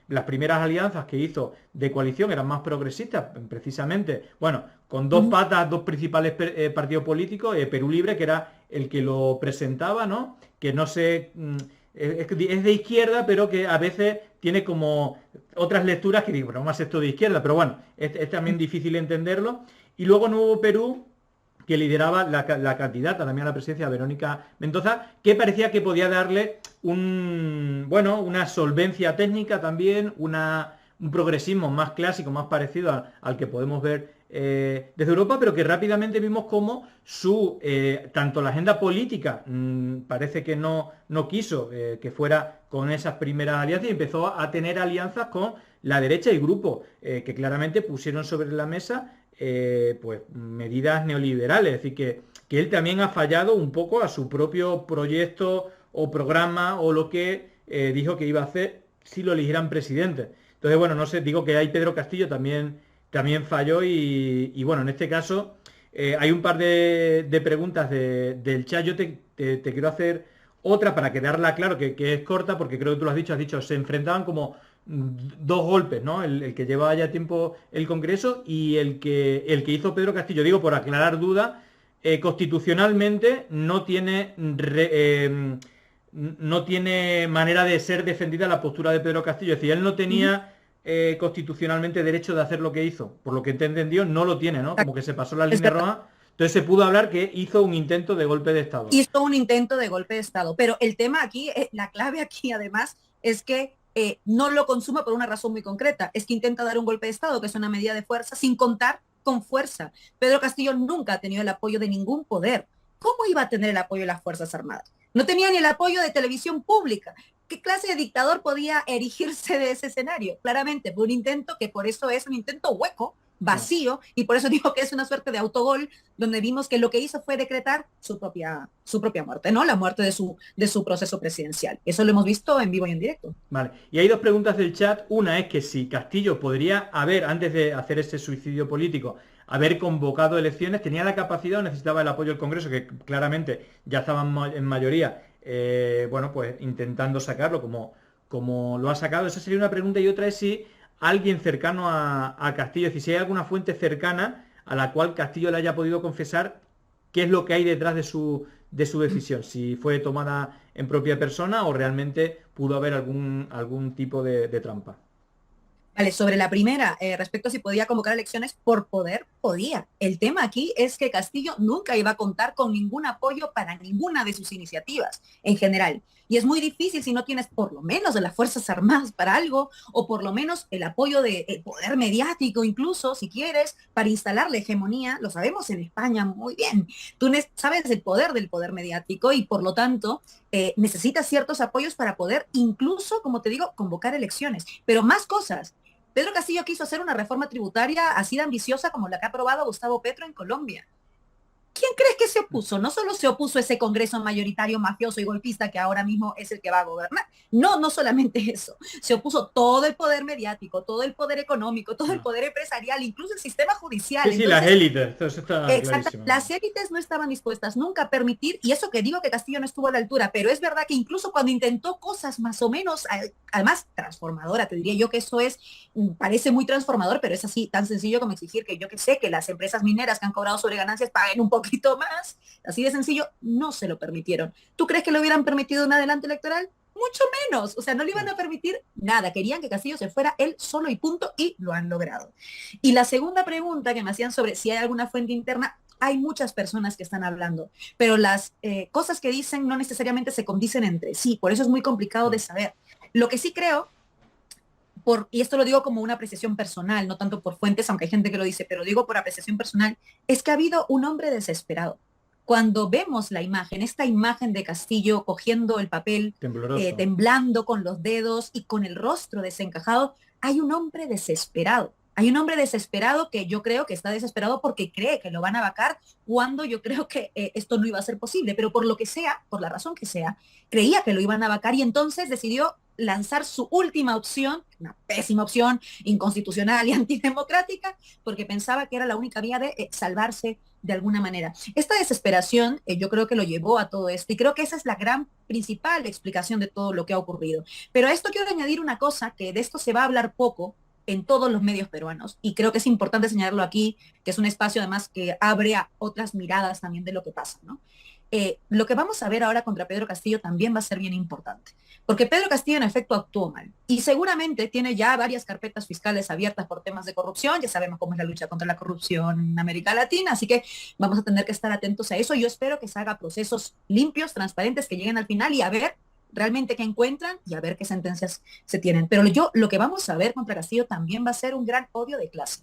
las primeras alianzas que hizo de coalición eran más progresistas, precisamente, bueno, con dos patas, dos principales partidos políticos, Perú Libre, que era el que lo presentaba, ¿no? Que no sé, es de izquierda, pero que a veces tiene como otras lecturas que digo, pero más esto de izquierda, pero bueno, es también difícil entenderlo. Y luego Nuevo Perú, que lideraba la candidata también a la presidencia, Verónica Mendoza, que parecía que podía darle una solvencia técnica también, un progresismo más clásico, más parecido al que podemos ver desde Europa, pero que rápidamente vimos cómo tanto la agenda política parece que no quiso que fuera con esas primeras alianzas, y empezó a tener alianzas con la derecha y grupos que claramente pusieron sobre la mesa pues medidas neoliberales. Es decir, que él también ha fallado un poco a su propio proyecto o programa o lo que dijo que iba a hacer si lo eligieran presidente. Entonces, bueno, no sé, digo que ahí Pedro Castillo también falló y bueno, en este caso hay un par de preguntas del chat. Yo te quiero hacer otra para quedarla claro, que es corta, porque creo que tú lo has dicho, se enfrentaban como dos golpes, ¿no? El que llevaba ya tiempo el Congreso y el que hizo Pedro Castillo. Digo, por aclarar dudas, constitucionalmente no tiene manera de ser defendida la postura de Pedro Castillo. Es decir, él no tenía constitucionalmente derecho de hacer lo que hizo. Por lo que te entendió, no lo tiene, ¿no? Como que se pasó la línea roja. Entonces se pudo hablar que hizo un intento de golpe de Estado. Hizo un intento de golpe de Estado. Pero el tema aquí, la clave aquí además, es que no lo consuma por una razón muy concreta. Es que intenta dar un golpe de Estado, que es una medida de fuerza, sin contar con fuerza. Pedro Castillo nunca ha tenido el apoyo de ningún poder. ¿Cómo iba a tener el apoyo de las Fuerzas Armadas? No tenía ni el apoyo de televisión pública. ¿Qué clase de dictador podía erigirse de ese escenario? Claramente fue un intento que por eso es un intento hueco, vacío, y por eso digo que es una suerte de autogol, donde vimos que lo que hizo fue decretar su propia muerte, ¿no? La muerte de su proceso presidencial. Eso lo hemos visto en vivo y en directo. Vale, y hay dos preguntas del chat. Una es que si Castillo podría haber, antes de hacer ese suicidio político, haber convocado elecciones, tenía la capacidad o necesitaba el apoyo del Congreso, que claramente ya estaban en mayoría, pues intentando sacarlo como lo ha sacado. Esa sería una pregunta, y otra es si alguien cercano a Castillo, es decir, si hay alguna fuente cercana a la cual Castillo le haya podido confesar qué es lo que hay detrás de su decisión, si fue tomada en propia persona o realmente pudo haber algún tipo de trampa. Vale, sobre la primera, respecto a si podía convocar elecciones, por poder, podía. El tema aquí es que Castillo nunca iba a contar con ningún apoyo para ninguna de sus iniciativas, en general. Y es muy difícil si no tienes por lo menos de las Fuerzas Armadas para algo, o por lo menos el apoyo del poder mediático, incluso, si quieres, para instalar la hegemonía. Lo sabemos en España muy bien. Tú sabes el poder del poder mediático y, por lo tanto, necesitas ciertos apoyos para poder, incluso, como te digo, convocar elecciones. Pero más cosas. Pedro Castillo quiso hacer una reforma tributaria así de ambiciosa como la que ha aprobado Gustavo Petro en Colombia. ¿Quién crees que se opuso? No solo se opuso ese Congreso mayoritario mafioso y golpista que ahora mismo es el que va a gobernar. No, no solamente eso. Se opuso todo el poder mediático, todo el poder económico, todo el poder empresarial, incluso el sistema judicial. Sí, sí, las élites. Eso está Exacto. clarísimo. Las élites no estaban dispuestas nunca a permitir, y eso que digo que Castillo no estuvo a la altura, pero es verdad que incluso cuando intentó cosas más o menos, además transformadora, te diría yo que eso es, parece muy transformador, pero es así, tan sencillo como exigir que yo que sé que las empresas mineras que han cobrado sobre ganancias paguen un poquito más, así de sencillo, no se lo permitieron. ¿Tú crees que le hubieran permitido un adelanto electoral? Mucho menos, o sea, no le iban a permitir nada, querían que Castillo se fuera él solo y punto, y lo han logrado. Y la segunda pregunta que me hacían sobre si hay alguna fuente interna, hay muchas personas que están hablando, pero las cosas que dicen no necesariamente se condicen entre sí, por eso es muy complicado de saber. Lo que sí creo, y esto lo digo como una apreciación personal, no tanto por fuentes, aunque hay gente que lo dice, pero digo por apreciación personal, es que ha habido un hombre desesperado. Cuando vemos la imagen, esta imagen de Castillo cogiendo el papel, temblando con los dedos y con el rostro desencajado, hay un hombre desesperado. Hay un hombre desesperado que yo creo que está desesperado porque cree que lo van a vacar cuando yo creo que esto no iba a ser posible, pero por lo que sea, por la razón que sea, creía que lo iban a vacar y entonces decidió lanzar su última opción, una pésima opción, inconstitucional y antidemocrática, porque pensaba que era la única vía de salvarse de alguna manera. Esta desesperación yo creo que lo llevó a todo esto y creo que esa es la gran principal explicación de todo lo que ha ocurrido. Pero a esto quiero añadir una cosa, que de esto se va a hablar poco en todos los medios peruanos y creo que es importante señalarlo aquí, que es un espacio además que abre a otras miradas también de lo que pasa, ¿no? Lo que vamos a ver ahora contra Pedro Castillo también va a ser bien importante, porque Pedro Castillo en efecto actuó mal y seguramente tiene ya varias carpetas fiscales abiertas por temas de corrupción, ya sabemos cómo es la lucha contra la corrupción en América Latina, así que vamos a tener que estar atentos a eso. Yo espero que se haga procesos limpios, transparentes, que lleguen al final y a ver realmente qué encuentran y a ver qué sentencias se tienen. Pero lo que vamos a ver contra Castillo también va a ser un gran odio de clase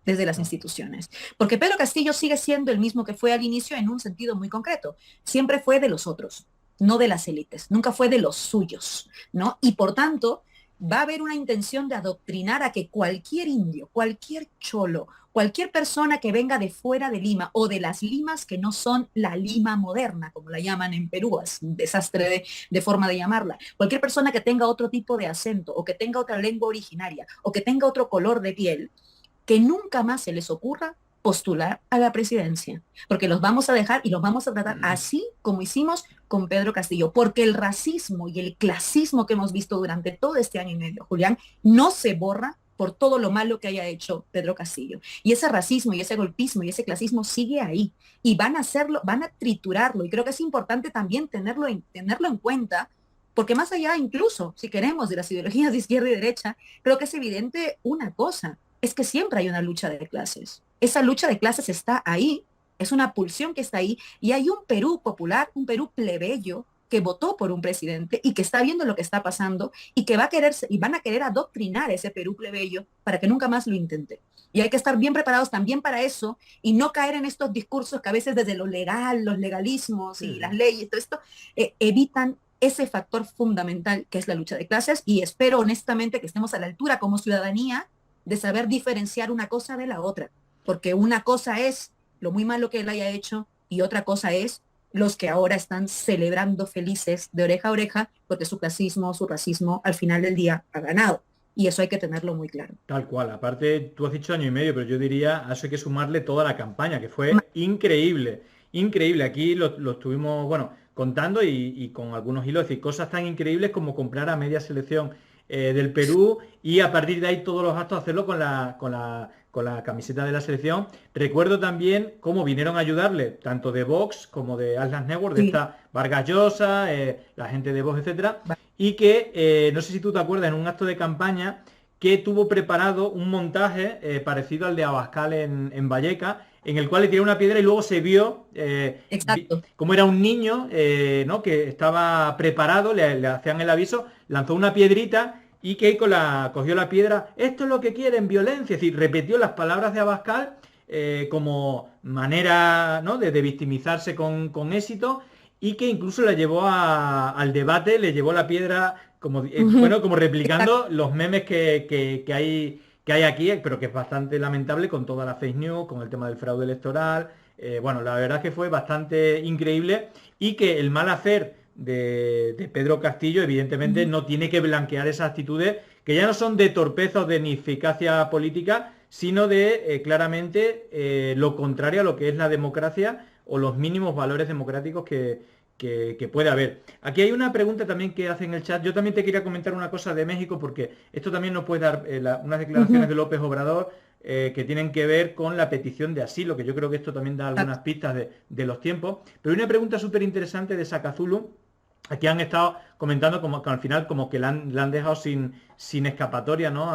desde las instituciones. Porque Pedro Castillo sigue siendo el mismo que fue al inicio en un sentido muy concreto. Siempre fue de los otros, no de las élites, nunca fue de los suyos, ¿no? Y por tanto, va a haber una intención de adoctrinar a que cualquier indio, cualquier cholo, cualquier persona que venga de fuera de Lima o de las Limas que no son la Lima moderna, como la llaman en Perú, es un desastre de forma de llamarla, cualquier persona que tenga otro tipo de acento o que tenga otra lengua originaria o que tenga otro color de piel, que nunca más se les ocurra postular a la presidencia, porque los vamos a dejar y los vamos a tratar así como hicimos con Pedro Castillo, porque el racismo y el clasismo que hemos visto durante todo este año y medio, Julián, no se borra por todo lo malo que haya hecho Pedro Castillo. Y ese racismo y ese golpismo y ese clasismo sigue ahí y van a hacerlo, van a triturarlo y creo que es importante también tenerlo en cuenta, porque más allá incluso, si queremos, de las ideologías de izquierda y derecha, creo que es evidente una cosa, es que siempre hay una lucha de clases. Esa lucha de clases está ahí, es una pulsión que está ahí, y hay un Perú popular, un Perú plebeyo, que votó por un presidente y que está viendo lo que está pasando y que van a querer adoctrinar ese Perú plebeyo para que nunca más lo intente. Y hay que estar bien preparados también para eso y no caer en estos discursos que a veces desde lo legal, los legalismos y las leyes, todo esto, evitan ese factor fundamental que es la lucha de clases, y espero honestamente que estemos a la altura como ciudadanía de saber diferenciar una cosa de la otra, porque una cosa es lo muy malo que él haya hecho y otra cosa es los que ahora están celebrando felices de oreja a oreja porque su clasismo, su racismo al final del día ha ganado. Y eso hay que tenerlo muy claro. Tal cual. Aparte, tú has dicho año y medio, pero yo diría, a eso hay que sumarle toda la campaña, que fue increíble. Increíble. Aquí lo estuvimos, bueno, contando y con algunos hilos, es decir, cosas tan increíbles como comprar a media selección del Perú y a partir de ahí todos los actos hacerlo con la camiseta de la selección. Recuerdo también cómo vinieron a ayudarle, tanto de Vox como de Atlas Network, de esta Vargas Llosa, la gente de Vox, etcétera, y que, no sé si tú te acuerdas, en un acto de campaña, que tuvo preparado un montaje parecido al de Abascal en Vallecas, en el cual le tiró una piedra y luego se vio como era un niño ¿no? que estaba preparado, le hacían el aviso, lanzó una piedrita y que cogió la piedra, esto es lo que quieren, violencia, es decir, repitió las palabras de Abascal como manera, ¿no? de victimizarse con éxito, y que incluso la llevó al debate, le llevó la piedra como, bueno, como replicando los memes que hay que hay aquí, pero que es bastante lamentable con toda la fake news, con el tema del fraude electoral. Bueno, la verdad es que fue bastante increíble y que el mal hacer de Pedro Castillo, evidentemente, no tiene que blanquear esas actitudes que ya no son de torpeza o de ineficacia política, sino de claramente lo contrario a lo que es la democracia o los mínimos valores democráticos que puede haber. Aquí hay una pregunta también que hace en el chat. Yo también te quería comentar una cosa de México, porque esto también nos puede dar unas declaraciones de López Obrador que tienen que ver con la petición de asilo, que yo creo que esto también da algunas pistas de los tiempos. Pero hay una pregunta súper interesante de Sacazulu. Aquí han estado comentando como que al final como que le han dejado sin escapatoria, ¿no?,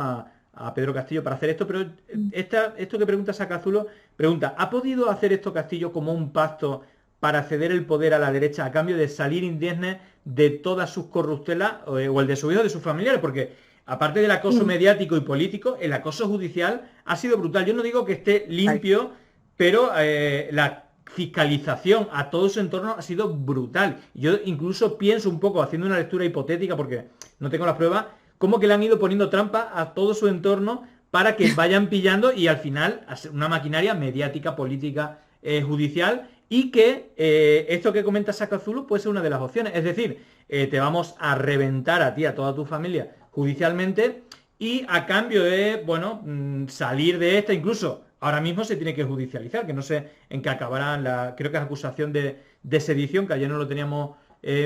a Pedro Castillo para hacer esto, pero esto que pregunta Sacazulu, pregunta, ¿ha podido hacer esto Castillo como un pacto para ceder el poder a la derecha a cambio de salir indemne de todas sus corruptelas o el de su hijo o de sus familiares? Porque aparte del acoso mediático y político, el acoso judicial ha sido brutal. Yo no digo que esté limpio, pero la fiscalización a todo su entorno ha sido brutal. Yo incluso pienso un poco, haciendo una lectura hipotética, porque no tengo las pruebas, como que le han ido poniendo trampa a todo su entorno para que vayan pillando y al final una maquinaria mediática, política, judicial, y que esto que comenta Sacazulu puede ser una de las opciones. Es decir, te vamos a reventar a ti, a toda tu familia, judicialmente, y a cambio de, bueno, salir de esta, incluso ahora mismo se tiene que judicializar, que no sé en qué acabará, creo que es acusación de sedición, que ayer no lo teníamos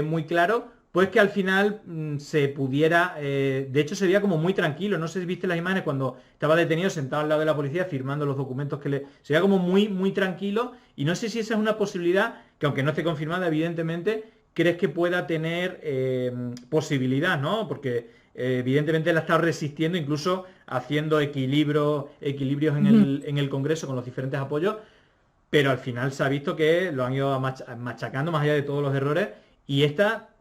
muy claro, pues que al final se pudiera, de hecho se veía como muy tranquilo, no sé si viste las imágenes cuando estaba detenido sentado al lado de la policía firmando los documentos se veía como muy tranquilo, y no sé si esa es una posibilidad, que aunque no esté confirmada evidentemente, crees que pueda tener posibilidad, ¿no? Porque evidentemente la ha estado resistiendo, incluso haciendo equilibrios en el Congreso con los diferentes apoyos, pero al final se ha visto que lo han ido machacando más allá de todos los errores. Y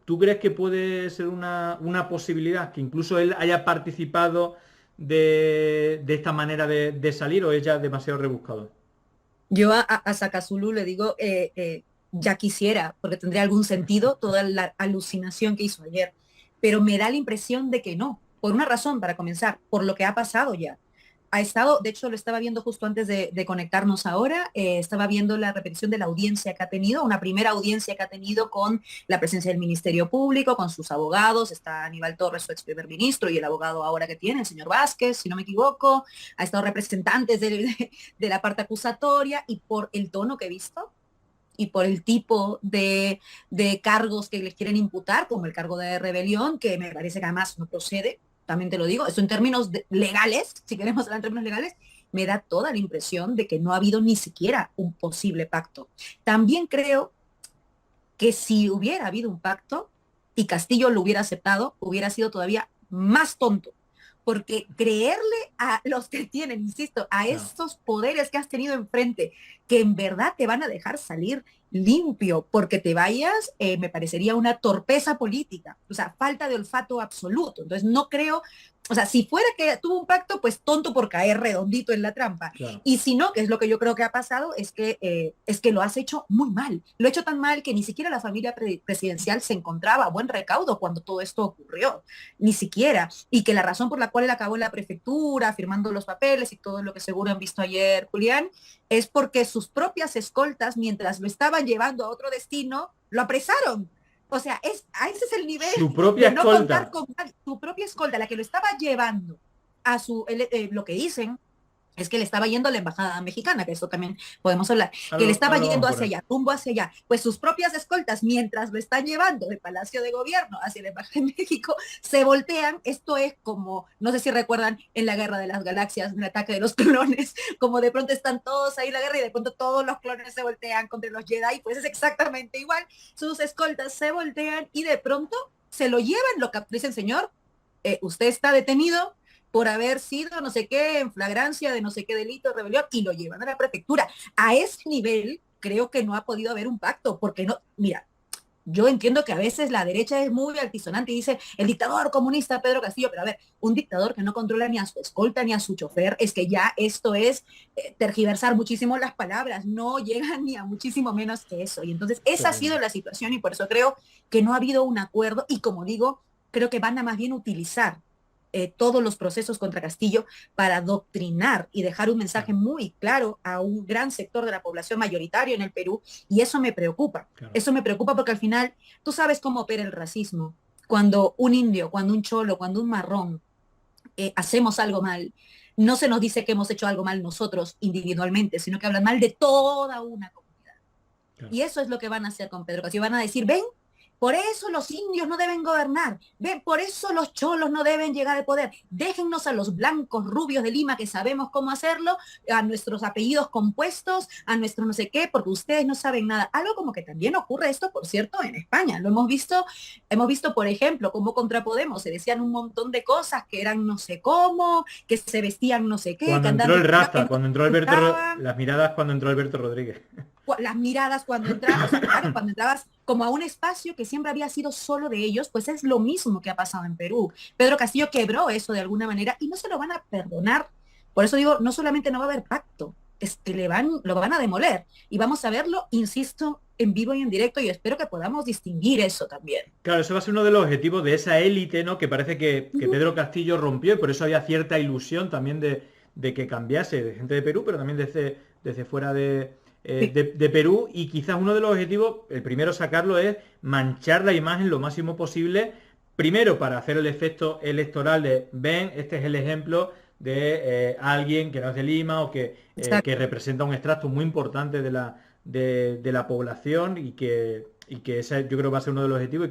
¿tú crees que puede ser una posibilidad que incluso él haya participado de esta manera de salir, o es ya demasiado rebuscado? Yo a Sacazulu le digo, ya quisiera, porque tendría algún sentido toda la alucinación que hizo ayer, pero me da la impresión de que no, por una razón, para comenzar, por lo que ha pasado ya. Ha estado, de hecho lo estaba viendo justo antes de conectarnos ahora, estaba viendo la repetición de la audiencia que ha tenido, una primera audiencia que ha tenido con la presencia del Ministerio Público, con sus abogados, está Aníbal Torres, su ex primer ministro, y el abogado ahora que tiene, el señor Vázquez, si no me equivoco, ha estado representantes de la parte acusatoria, y por el tono que he visto, y por el tipo de cargos que les quieren imputar, como el cargo de rebelión, que me parece que además no procede, también te lo digo, eso en términos legales, si queremos hablar en términos legales, me da toda la impresión de que no ha habido ni siquiera un posible pacto. También creo que si hubiera habido un pacto y Castillo lo hubiera aceptado, hubiera sido todavía más tonto. Porque creerle a los que tienen, insisto, a estos poderes que has tenido enfrente, que en verdad te van a dejar salir limpio porque te vayas, me parecería una torpeza política, o sea, falta de olfato absoluto. Entonces no creo, o sea, si fuera que tuvo un pacto, pues tonto por caer redondito en la trampa. Claro. Y si no, que es lo que yo creo que ha pasado, es que lo has hecho muy mal. Lo he hecho tan mal que ni siquiera la familia presidencial se encontraba a buen recaudo cuando todo esto ocurrió, ni siquiera. Y que la razón por la cual él acabó en la prefectura, firmando los papeles y todo lo que seguro han visto ayer, Julián, es porque sus propias escoltas, mientras lo estaban llevando a otro destino, lo apresaron. O sea, ese es el nivel su propia de no escolta. Contar con su propia escolta, la que lo estaba llevando a lo que dicen es que le estaba yendo a la embajada mexicana, que eso también podemos hablar, que le estaba yendo hacia allá, rumbo hacia allá. Pues sus propias escoltas, mientras lo están llevando del Palacio de Gobierno hacia la Embajada de México, se voltean. Esto es como, no sé si recuerdan en la Guerra de las Galaxias, en el ataque de los clones, como de pronto están todos ahí en la guerra y de pronto todos los clones se voltean contra los Jedi, pues es exactamente igual. Sus escoltas se voltean y de pronto se lo llevan, lo dicen, señor, usted está detenido por haber sido no sé qué, en flagrancia de no sé qué delito, rebelión, y lo llevan a la prefectura. A ese nivel creo que no ha podido haber un pacto, porque no, mira, yo entiendo que a veces la derecha es muy altisonante y dice, el dictador comunista Pedro Castillo, pero a ver, un dictador que no controla ni a su escolta ni a su chofer, es que ya esto es tergiversar muchísimo las palabras, no llegan ni a muchísimo menos que eso. Y entonces esa ha sido la situación, y por eso creo que no ha habido un acuerdo, y como digo, creo que van a más bien utilizar todos los procesos contra Castillo para adoctrinar y dejar un mensaje muy claro a un gran sector de la población mayoritario en el Perú, y eso me preocupa. Claro. Eso me preocupa porque al final tú sabes cómo opera el racismo. Cuando un indio, cuando un cholo, cuando un marrón hacemos algo mal, no se nos dice que hemos hecho algo mal nosotros individualmente, sino que hablan mal de toda una comunidad. Claro. Y eso es lo que van a hacer con Pedro Castillo. Van a decir, ven, por eso los indios no deben gobernar, ven, por eso los cholos no deben llegar al poder. Déjennos a los blancos rubios de Lima que sabemos cómo hacerlo, a nuestros apellidos compuestos, a nuestro no sé qué, porque ustedes no saben nada. Algo como que también ocurre esto, por cierto, en España. Lo hemos visto, por ejemplo, cómo contra Podemos se decían un montón de cosas que eran no sé cómo, que se vestían no sé qué. Cuando entró el Raza, cuando entró Alberto, las miradas cuando entró Alberto Rodríguez. Las miradas cuando entrabas, o sea, claro, cuando entrabas como a un espacio que siempre había sido solo de ellos, pues es lo mismo que ha pasado en Perú. Pedro Castillo quebró eso de alguna manera y no se lo van a perdonar. Por eso digo, no solamente no va a haber pacto, es que lo van a demoler. Y vamos a verlo, insisto, en vivo y en directo, y espero que podamos distinguir eso también. Claro, eso va a ser uno de los objetivos de esa élite, ¿no? Que parece que Pedro Castillo rompió, y por eso había cierta ilusión también de que cambiase, de gente de Perú, pero también desde fuera de Perú, y quizás uno de los objetivos, el primero sacarlo, es manchar la imagen lo máximo posible, primero para hacer el efecto electoral de, ven, este es el ejemplo de alguien que no es de Lima o que representa un extracto muy importante de la población, y que ese yo creo va a ser uno de los objetivos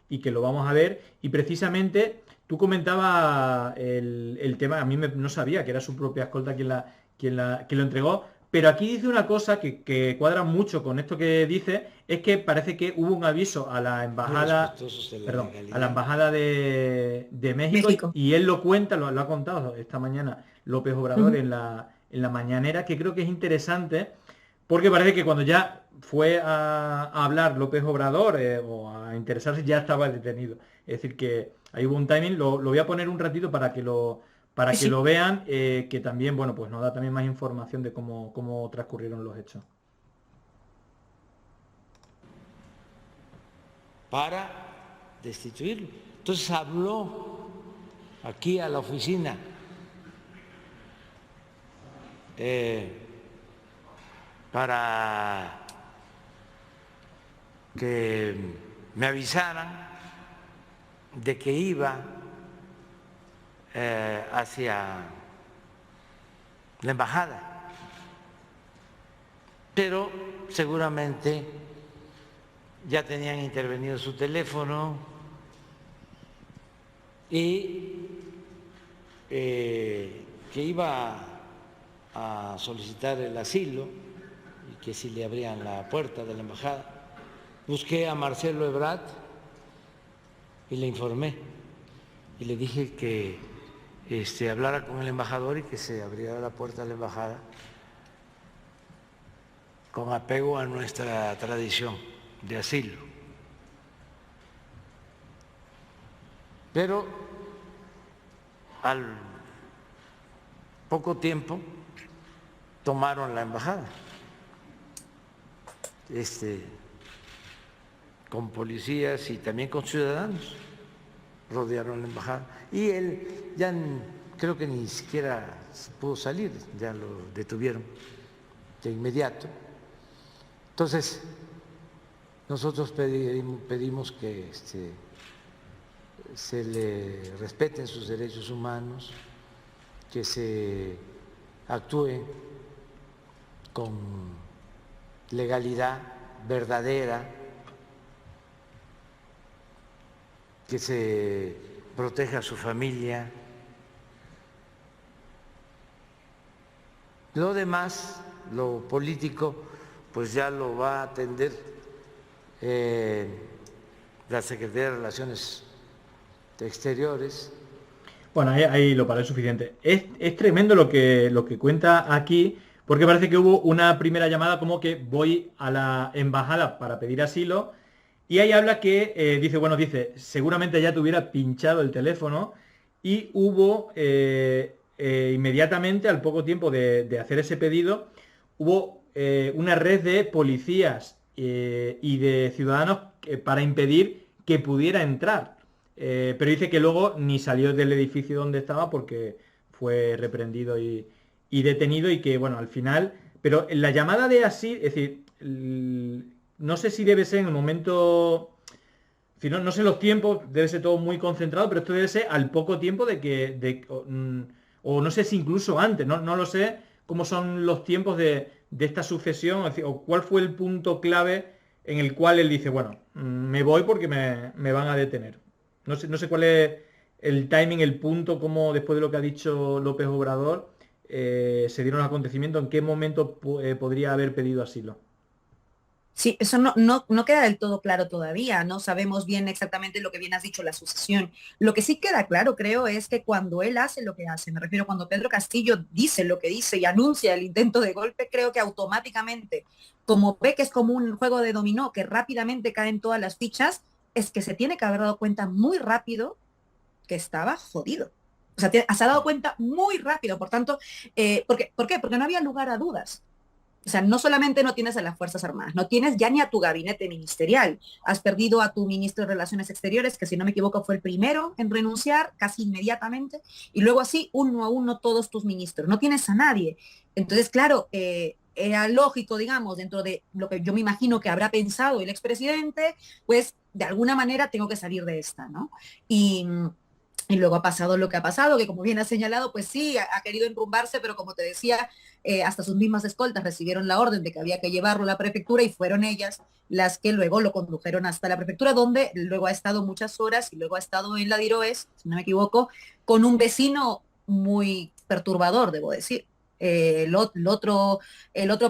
y que lo vamos a ver. Y precisamente tú comentabas el tema, a mí no sabía que era su propia escolta quien lo entregó. Pero aquí dice una cosa que cuadra mucho con esto que dice, es que parece que hubo un aviso a la embajada, de México, y él lo cuenta, lo ha contado esta mañana López Obrador en la mañanera, que creo que es interesante, porque parece que cuando ya fue a hablar López Obrador o a interesarse, ya estaba detenido. Es decir, que ahí hubo un timing, lo voy a poner un ratito para que lo vean, que también, bueno, pues nos da también más información de cómo transcurrieron los hechos. Para destituirlo. Entonces habló aquí a la oficina para que me avisaran de que iba hacia la embajada, pero seguramente ya tenían intervenido su teléfono y que iba a solicitar el asilo y que si le abrían la puerta de la embajada. Busqué a Marcelo Ebrard y le informé y le dije que hablara con el embajador y que se abriera la puerta de la embajada con apego a nuestra tradición de asilo. Pero al poco tiempo tomaron la embajada, con policías y también con ciudadanos. Rodearon la embajada y él ya creo que ni siquiera pudo salir, ya lo detuvieron de inmediato. Entonces nosotros pedimos que se le respeten sus derechos humanos, que se actúe con legalidad verdadera, que se proteja a su familia. Lo demás, lo político, pues ya lo va a atender la Secretaría de Relaciones Exteriores. Bueno, ahí lo parece suficiente. Es tremendo lo que cuenta aquí, porque parece que hubo una primera llamada como que voy a la embajada para pedir asilo. Y ahí habla que, dice, seguramente ya te hubiera pinchado el teléfono, y hubo, inmediatamente, al poco tiempo de hacer ese pedido, hubo una red de policías y de ciudadanos para impedir que pudiera entrar. pero dice que luego ni salió del edificio donde estaba porque fue reprendido y detenido, y que, bueno, al final... Pero la llamada de así, es decir, no sé si debe ser en el momento... Si no, no sé los tiempos, debe ser todo muy concentrado, pero esto debe ser al poco tiempo de que... o no sé si incluso antes, no lo sé cómo son los tiempos de esta sucesión, es decir, o cuál fue el punto clave en el cual él dice, bueno, me voy porque me van a detener. No sé cuál es el timing, el punto, como después de lo que ha dicho López Obrador, se dieron los acontecimientos, en qué momento podría haber pedido asilo. Sí, eso no queda del todo claro todavía, no sabemos bien exactamente lo que bien has dicho, la sucesión. Lo que sí queda claro, creo, es que cuando él hace lo que hace, me refiero cuando Pedro Castillo dice lo que dice y anuncia el intento de golpe, creo que automáticamente, como ve que es como un juego de dominó, que rápidamente caen todas las fichas, es que se tiene que haber dado cuenta muy rápido que estaba jodido. O sea, se ha dado cuenta muy rápido, por tanto, ¿por qué? Porque no había lugar a dudas. O sea, no solamente no tienes a las Fuerzas Armadas, no tienes ya ni a tu gabinete ministerial. Has perdido a tu ministro de Relaciones Exteriores, que si no me equivoco fue el primero en renunciar casi inmediatamente, y luego así, uno a uno, todos tus ministros. No tienes a nadie. Entonces, claro, era lógico, digamos, dentro de lo que yo me imagino que habrá pensado el expresidente, pues de alguna manera tengo que salir de esta, ¿no? Y luego ha pasado lo que ha pasado, que como bien ha señalado, pues sí, ha querido enrumbarse, pero como te decía, hasta sus mismas escoltas recibieron la orden de que había que llevarlo a la prefectura y fueron ellas las que luego lo condujeron hasta la prefectura, donde luego ha estado muchas horas y luego ha estado en la Diroes, si no me equivoco, con un vecino muy perturbador, debo decir. El otro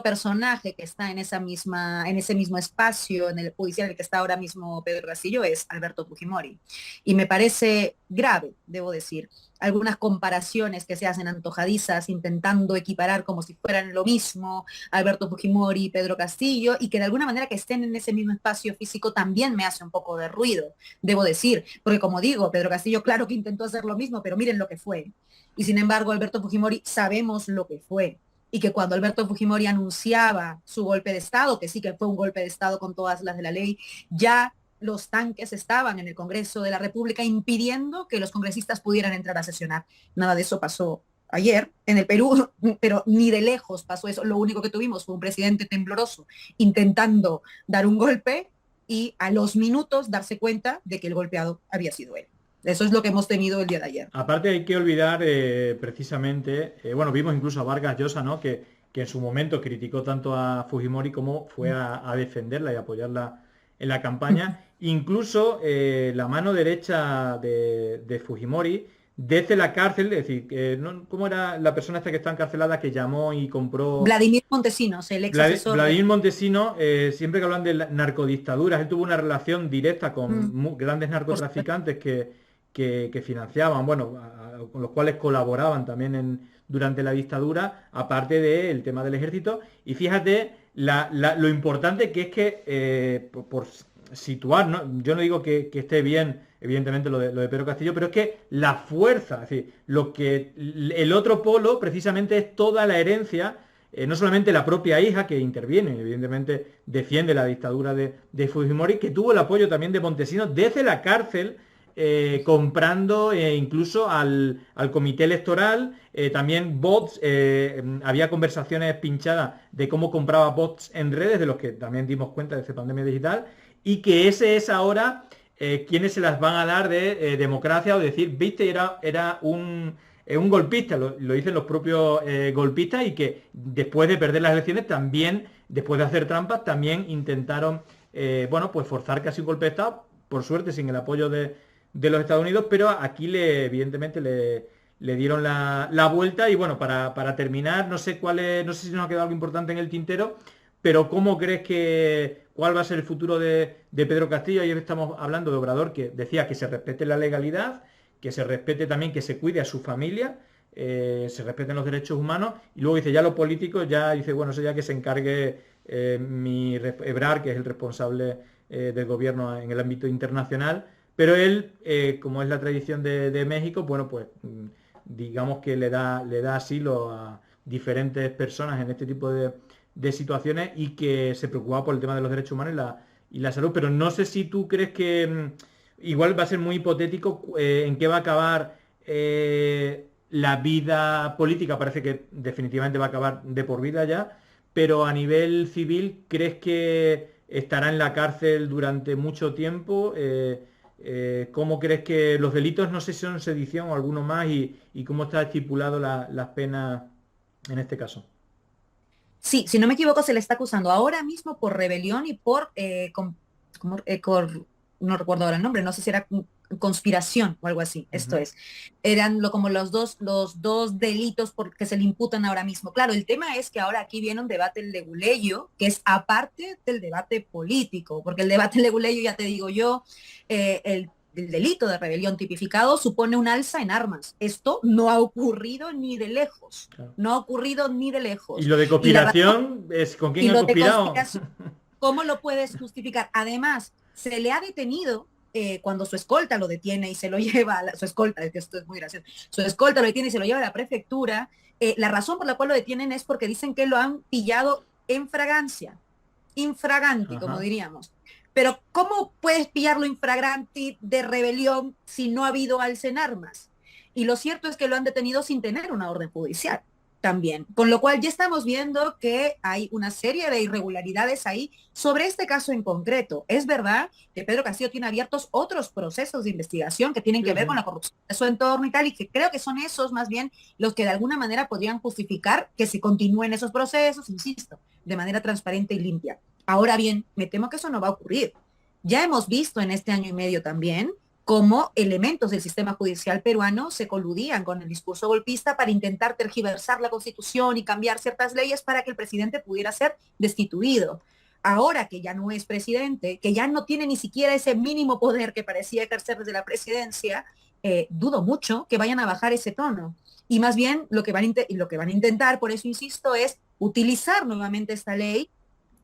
personaje que está en ese mismo espacio, en el judicial en el que está ahora mismo Pedro Castillo, es Alberto Fujimori. Y me parece grave, debo decir, algunas comparaciones que se hacen antojadizas intentando equiparar como si fueran lo mismo Alberto Fujimori y Pedro Castillo, y que de alguna manera que estén en ese mismo espacio físico también me hace un poco de ruido, debo decir, porque como digo, Pedro Castillo claro que intentó hacer lo mismo, pero miren lo que fue. Y sin embargo, Alberto Fujimori sabemos lo que fue. Y que cuando Alberto Fujimori anunciaba su golpe de Estado, que sí que fue un golpe de Estado con todas las de la ley, ya los tanques estaban en el Congreso de la República impidiendo que los congresistas pudieran entrar a sesionar. Nada de eso pasó ayer en el Perú, pero ni de lejos pasó eso. Lo único que tuvimos fue un presidente tembloroso intentando dar un golpe y a los minutos darse cuenta de que el golpeado había sido él. Eso es lo que hemos tenido el día de ayer. Aparte hay que olvidar precisamente, bueno, vimos incluso a Vargas Llosa, ¿no? Que en su momento criticó tanto a Fujimori como fue a defenderla y apoyarla en la campaña. Incluso la mano derecha de Fujimori, desde la cárcel, es decir, ¿cómo era la persona esta que está encarcelada que llamó y compró? Vladimir Montesinos, el ex asesor. Vladimir Montesinos, siempre que hablan de narcodictaduras, él tuvo una relación directa con grandes narcotraficantes que financiaban, bueno, con los cuales colaboraban también durante la dictadura, aparte del tema del ejército. Y fíjate lo importante que es que, por situar, ¿no? Yo no digo que esté bien, evidentemente, lo de Pedro Castillo, pero es que la fuerza, es decir, el otro polo precisamente es toda la herencia, no solamente la propia hija que interviene, evidentemente defiende la dictadura de Fujimori, que tuvo el apoyo también de Montesinos desde la cárcel, comprando incluso al comité electoral, también bots, había conversaciones pinchadas de cómo compraba bots en redes, de los que también dimos cuenta de esta pandemia digital, y que ese es ahora quienes se las van a dar de democracia o decir, viste, era un golpista, lo dicen los propios golpistas, y que después de perder las elecciones también, después de hacer trampas, también intentaron, bueno, pues forzar casi un golpe de Estado, por suerte sin el apoyo de los Estados Unidos, pero aquí evidentemente le dieron la vuelta. Y bueno, para terminar, no sé si nos ha quedado algo importante en el tintero, pero ¿cómo crees cuál va a ser el futuro de Pedro Castillo? Ayer estamos hablando de Obrador, que decía que se respete la legalidad, que se respete también, que se cuide a su familia, se respeten los derechos humanos, y luego dice, ya los políticos, ya dice, bueno, eso ya que se encargue Ebrard, que es el responsable del gobierno en el ámbito internacional. Pero él, como es la tradición de México, bueno, pues digamos que le da asilo a diferentes personas en este tipo de situaciones, y que se preocupa por el tema de los derechos humanos y la salud. Pero no sé si tú crees que, igual va a ser muy hipotético en qué va a acabar la vida política. Parece que definitivamente va a acabar de por vida ya, pero a nivel civil, ¿crees que estará en la cárcel durante mucho tiempo? ¿Cómo crees que los delitos, no sé si son sedición o alguno más, y cómo está estipulado las penas en este caso? Sí, si no me equivoco, se le está acusando ahora mismo por rebelión y por, no recuerdo ahora el nombre, no sé si era conspiración o algo así. Esto Ujú. es, eran como los dos delitos que se le imputan ahora mismo. Claro, el tema es que ahora aquí viene un debate leguleyo, que es aparte del debate político, porque el debate leguleyo, ya te digo yo, el delito de rebelión tipificado supone un alza en armas. Esto no ha ocurrido ni de lejos. Claro. No ha ocurrido ni de Y lejos. lo de Y la razón, conspiración es con quién y ha lo de conspirado. conspiración, ¿cómo lo puedes justificar? Además, se le ha detenido cuando su escolta lo detiene y se lo lleva, su escolta, es que esto es muy gracioso, su escolta lo detiene y se lo lleva a la prefectura. La razón por la cual lo detienen es porque dicen que lo han pillado en fragancia, infraganti, como Ajá. diríamos. Pero ¿cómo puedes pillarlo infraganti de rebelión si no ha habido alza en armas? Y lo cierto es que lo han detenido sin tener una orden judicial también. Con lo cual ya estamos viendo que hay una serie de irregularidades ahí sobre este caso en concreto. Es verdad que Pedro Castillo tiene abiertos otros procesos de investigación que tienen que Sí, ver con sí. la corrupción de su entorno y tal, y que creo que son esos más bien los que de alguna manera podrían justificar que se continúen esos procesos, insisto, de manera transparente y limpia. Ahora bien, me temo que eso no va a ocurrir. Ya hemos visto en este año y medio también cómo elementos del sistema judicial peruano se coludían con el discurso golpista para intentar tergiversar la Constitución y cambiar ciertas leyes para que el presidente pudiera ser destituido. Ahora que ya no es presidente, que ya no tiene ni siquiera ese mínimo poder que parecía ejercer desde la presidencia, dudo mucho que vayan a bajar ese tono. Y más bien lo que van a intentar, por eso insisto, es utilizar nuevamente esta ley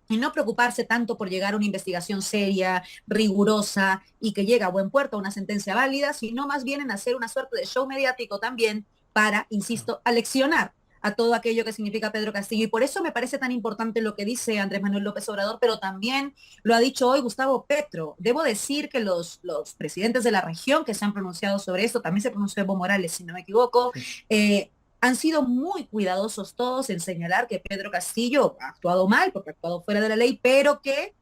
y no preocuparse tanto por llegar a una investigación seria, rigurosa y que llegue a buen puerto, a una sentencia válida, sino más bien en hacer una suerte de show mediático también para, insisto, aleccionar a todo aquello que significa Pedro Castillo. Y por eso me parece tan importante lo que dice Andrés Manuel López Obrador, pero también lo ha dicho hoy Gustavo Petro. Debo decir que los presidentes de la región que se han pronunciado sobre esto, también se pronunció Evo Morales, si no me equivoco, Sí. han sido muy cuidadosos todos en señalar que Pedro Castillo ha actuado mal, porque ha actuado fuera de la ley, pero que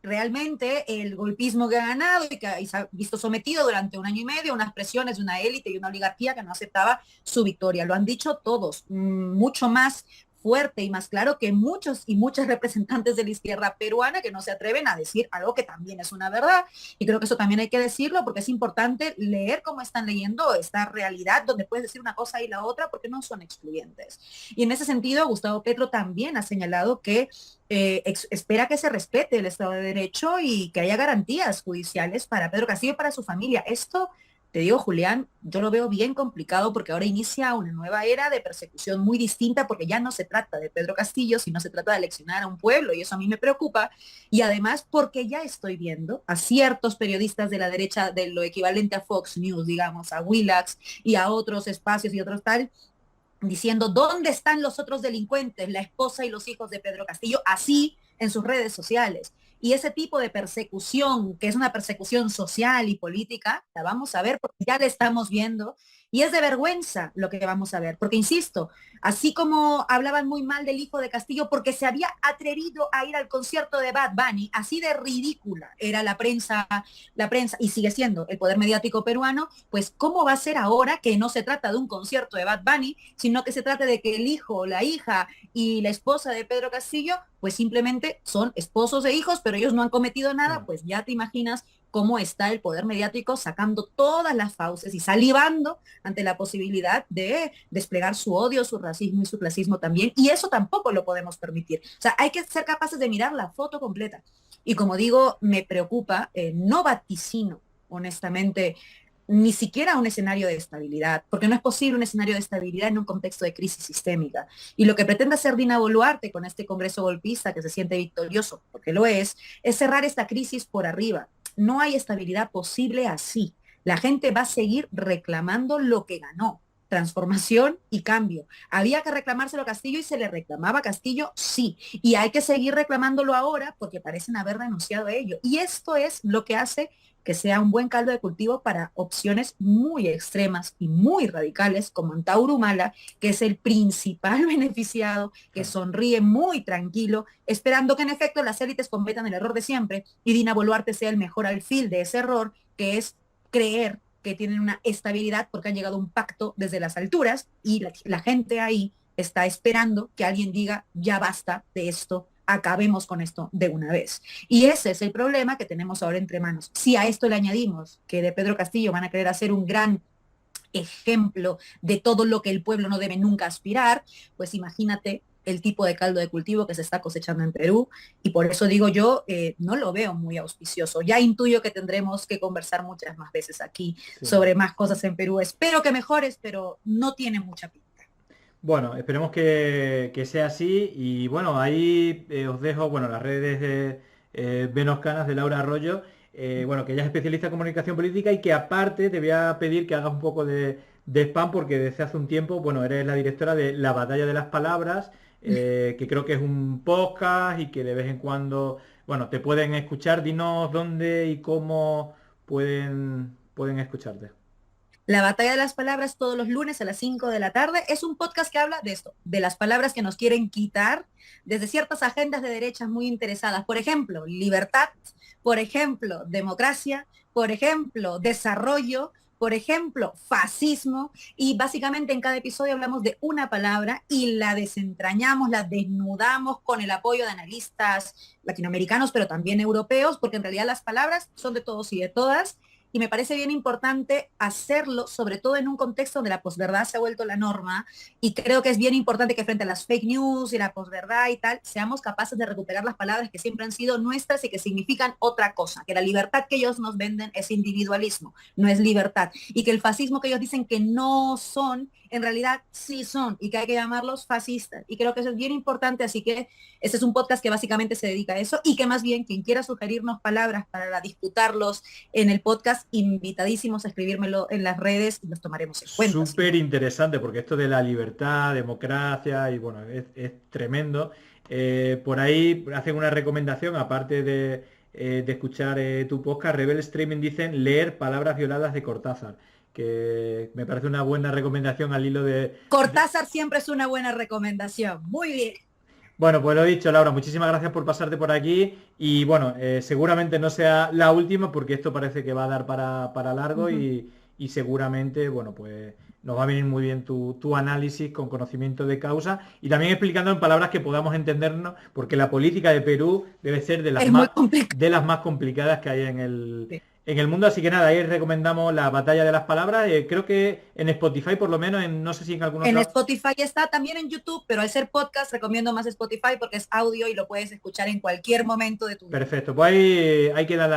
realmente el golpismo que ha ganado y que se ha visto sometido durante un año y medio a unas presiones de una élite y una oligarquía que no aceptaba su victoria. Lo han dicho todos, mucho más fuerte y más claro que muchos y muchas representantes de la izquierda peruana que no se atreven a decir algo que también es una verdad. Y creo que eso también hay que decirlo porque es importante leer cómo están leyendo esta realidad donde puedes decir una cosa y la otra porque no son excluyentes. Y en ese sentido, Gustavo Petro también ha señalado que espera que se respete el Estado de Derecho y que haya garantías judiciales para Pedro Castillo y para su familia. Esto, te digo, Julián, yo lo veo bien complicado porque ahora inicia una nueva era de persecución muy distinta porque ya no se trata de Pedro Castillo, sino se trata de eleccionar a un pueblo y eso a mí me preocupa. Y además porque ya estoy viendo a ciertos periodistas de la derecha, de lo equivalente a Fox News, digamos, a Willax y a otros espacios y otros tal, diciendo dónde están los otros delincuentes, la esposa y los hijos de Pedro Castillo, así en sus redes sociales. Y ese tipo de persecución, que es una persecución social y política, la vamos a ver porque ya la estamos viendo. Y es de vergüenza lo que vamos a ver, porque insisto, así como hablaban muy mal del hijo de Castillo porque se había atrevido a ir al concierto de Bad Bunny, así de ridícula era la prensa y sigue siendo el poder mediático peruano, pues ¿cómo va a ser ahora que no se trata de un concierto de Bad Bunny, sino que se trata de que el hijo, la hija y la esposa de Pedro Castillo, pues simplemente son esposos e hijos, pero ellos no han cometido nada? Claro. Pues ya te imaginas cómo está el poder mediático sacando todas las fauces y salivando ante la posibilidad de desplegar su odio, su racismo y su clasismo también. Y eso tampoco lo podemos permitir. O sea, hay que ser capaces de mirar la foto completa. Y como digo, me preocupa, no vaticino, honestamente, ni siquiera un escenario de estabilidad, porque no es posible un escenario de estabilidad en un contexto de crisis sistémica. Y lo que pretende hacer Dina Boluarte con este Congreso golpista, que se siente victorioso, porque lo es cerrar esta crisis por arriba. No hay estabilidad posible así. La gente va a seguir reclamando lo que ganó. transformación y cambio. Había que reclamárselo a Castillo y se le reclamaba a Castillo, sí. Y hay que seguir reclamándolo ahora porque parecen haber renunciado a ello. Y esto es lo que hace que sea un buen caldo de cultivo para opciones muy extremas y muy radicales como Antauro Humala, que es el principal beneficiado, que sonríe muy tranquilo, esperando que en efecto las élites cometan el error de siempre y Dina Boluarte sea el mejor alfil de ese error, que es creer que tienen una estabilidad porque han llegado a un pacto desde las alturas y la gente ahí está esperando que alguien diga ya basta de esto, acabemos con esto de una vez. Y ese es el problema que tenemos ahora entre manos. Si a esto le añadimos que de Pedro Castillo van a querer hacer un gran ejemplo de todo lo que el pueblo no debe nunca aspirar, pues imagínate el tipo de caldo de cultivo que se está cosechando en Perú, y por eso digo yo, no lo veo muy auspicioso. Ya intuyo que tendremos que conversar muchas más veces aquí sobre más cosas en Perú. Espero que mejores, pero no tiene mucha pinta. Bueno, esperemos que sea así y bueno, ahí os dejo, bueno, las redes de Venos Canas de Laura Arroyo, bueno, que ella es especialista en comunicación política y que aparte te voy a pedir que hagas un poco de spam porque desde hace un tiempo, bueno, eres la directora de La Batalla de las Palabras, que creo que es un podcast y que de vez en cuando, bueno, te pueden escuchar. Dinos dónde y cómo pueden escucharte. La Batalla de las Palabras todos los lunes a las 5 de la tarde es un podcast que habla de esto, de las palabras que nos quieren quitar desde ciertas agendas de derechas muy interesadas. Por ejemplo, libertad, por ejemplo, democracia, por ejemplo, desarrollo, por ejemplo, fascismo, y básicamente en cada episodio hablamos de una palabra y la desentrañamos, la desnudamos con el apoyo de analistas latinoamericanos, pero también europeos, porque en realidad las palabras son de todos y de todas. Y me parece bien importante hacerlo, sobre todo en un contexto donde la posverdad se ha vuelto la norma, y creo que es bien importante que frente a las fake news y la posverdad y tal, seamos capaces de recuperar las palabras que siempre han sido nuestras y que significan otra cosa, que la libertad que ellos nos venden es individualismo, no es libertad, y que el fascismo que ellos dicen que no son, en realidad sí son, y que hay que llamarlos fascistas. Y creo que eso es bien importante, así que este es un podcast que básicamente se dedica a eso, y que más bien quien quiera sugerirnos palabras para disputarlos en el podcast, invitadísimos a escribírmelo en las redes y los tomaremos en cuenta. Súper interesante, porque esto de la libertad, democracia, y bueno, es tremendo. Por ahí hacen una recomendación, aparte de escuchar tu podcast, Rebel Streaming dicen leer Palabras violadas de Cortázar, que me parece una buena recomendación al hilo de... Cortázar siempre es una buena recomendación. Muy bien. Bueno, pues lo dicho, Laura, muchísimas gracias por pasarte por aquí y bueno, seguramente no sea la última porque esto parece que va a dar para largo y seguramente, bueno, pues nos va a venir muy bien tu análisis con conocimiento de causa y también explicando en palabras que podamos entendernos, porque la política de Perú debe ser de las más complicadas que hay en el mundo, así que nada, ahí recomendamos La Batalla de las Palabras, creo que en Spotify por lo menos, no sé si en algunos... En Spotify está, también en YouTube, pero al ser podcast recomiendo más Spotify porque es audio y lo puedes escuchar en cualquier momento de tu vida. Perfecto, pues ahí queda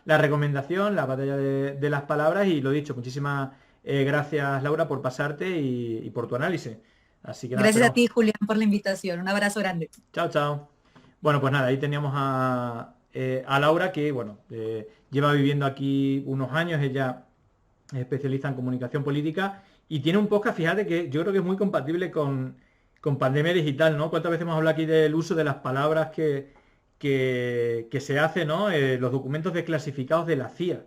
la recomendación, La Batalla de las Palabras, y lo dicho, muchísimas gracias Laura por pasarte y por tu análisis. Así que nada, gracias a ti, Julián, por la invitación, un abrazo grande. Chao, chao. Bueno, pues nada, ahí teníamos a Laura, que bueno, lleva viviendo aquí unos años, ella es especialista en comunicación política y tiene un podcast, fíjate, que yo creo que es muy compatible con pandemia digital, ¿no? ¿Cuántas veces hemos hablado aquí del uso de las palabras que se hace, ¿no? Los documentos desclasificados de la CIA,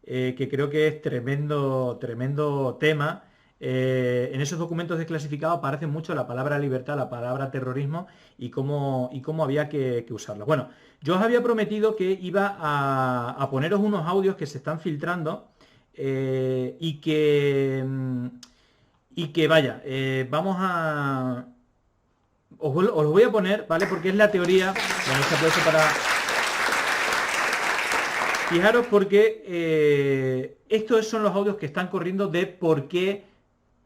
que creo que es tremendo tema. En esos documentos desclasificados aparece mucho la palabra libertad, la palabra terrorismo y cómo había que usarla. Bueno, yo os había prometido que iba a poneros unos audios que se están filtrando y que vaya, vamos a... Os los voy a poner, ¿vale? Porque es la teoría... Bueno, se puede separar... Fijaros porque estos son los audios que están corriendo de por qué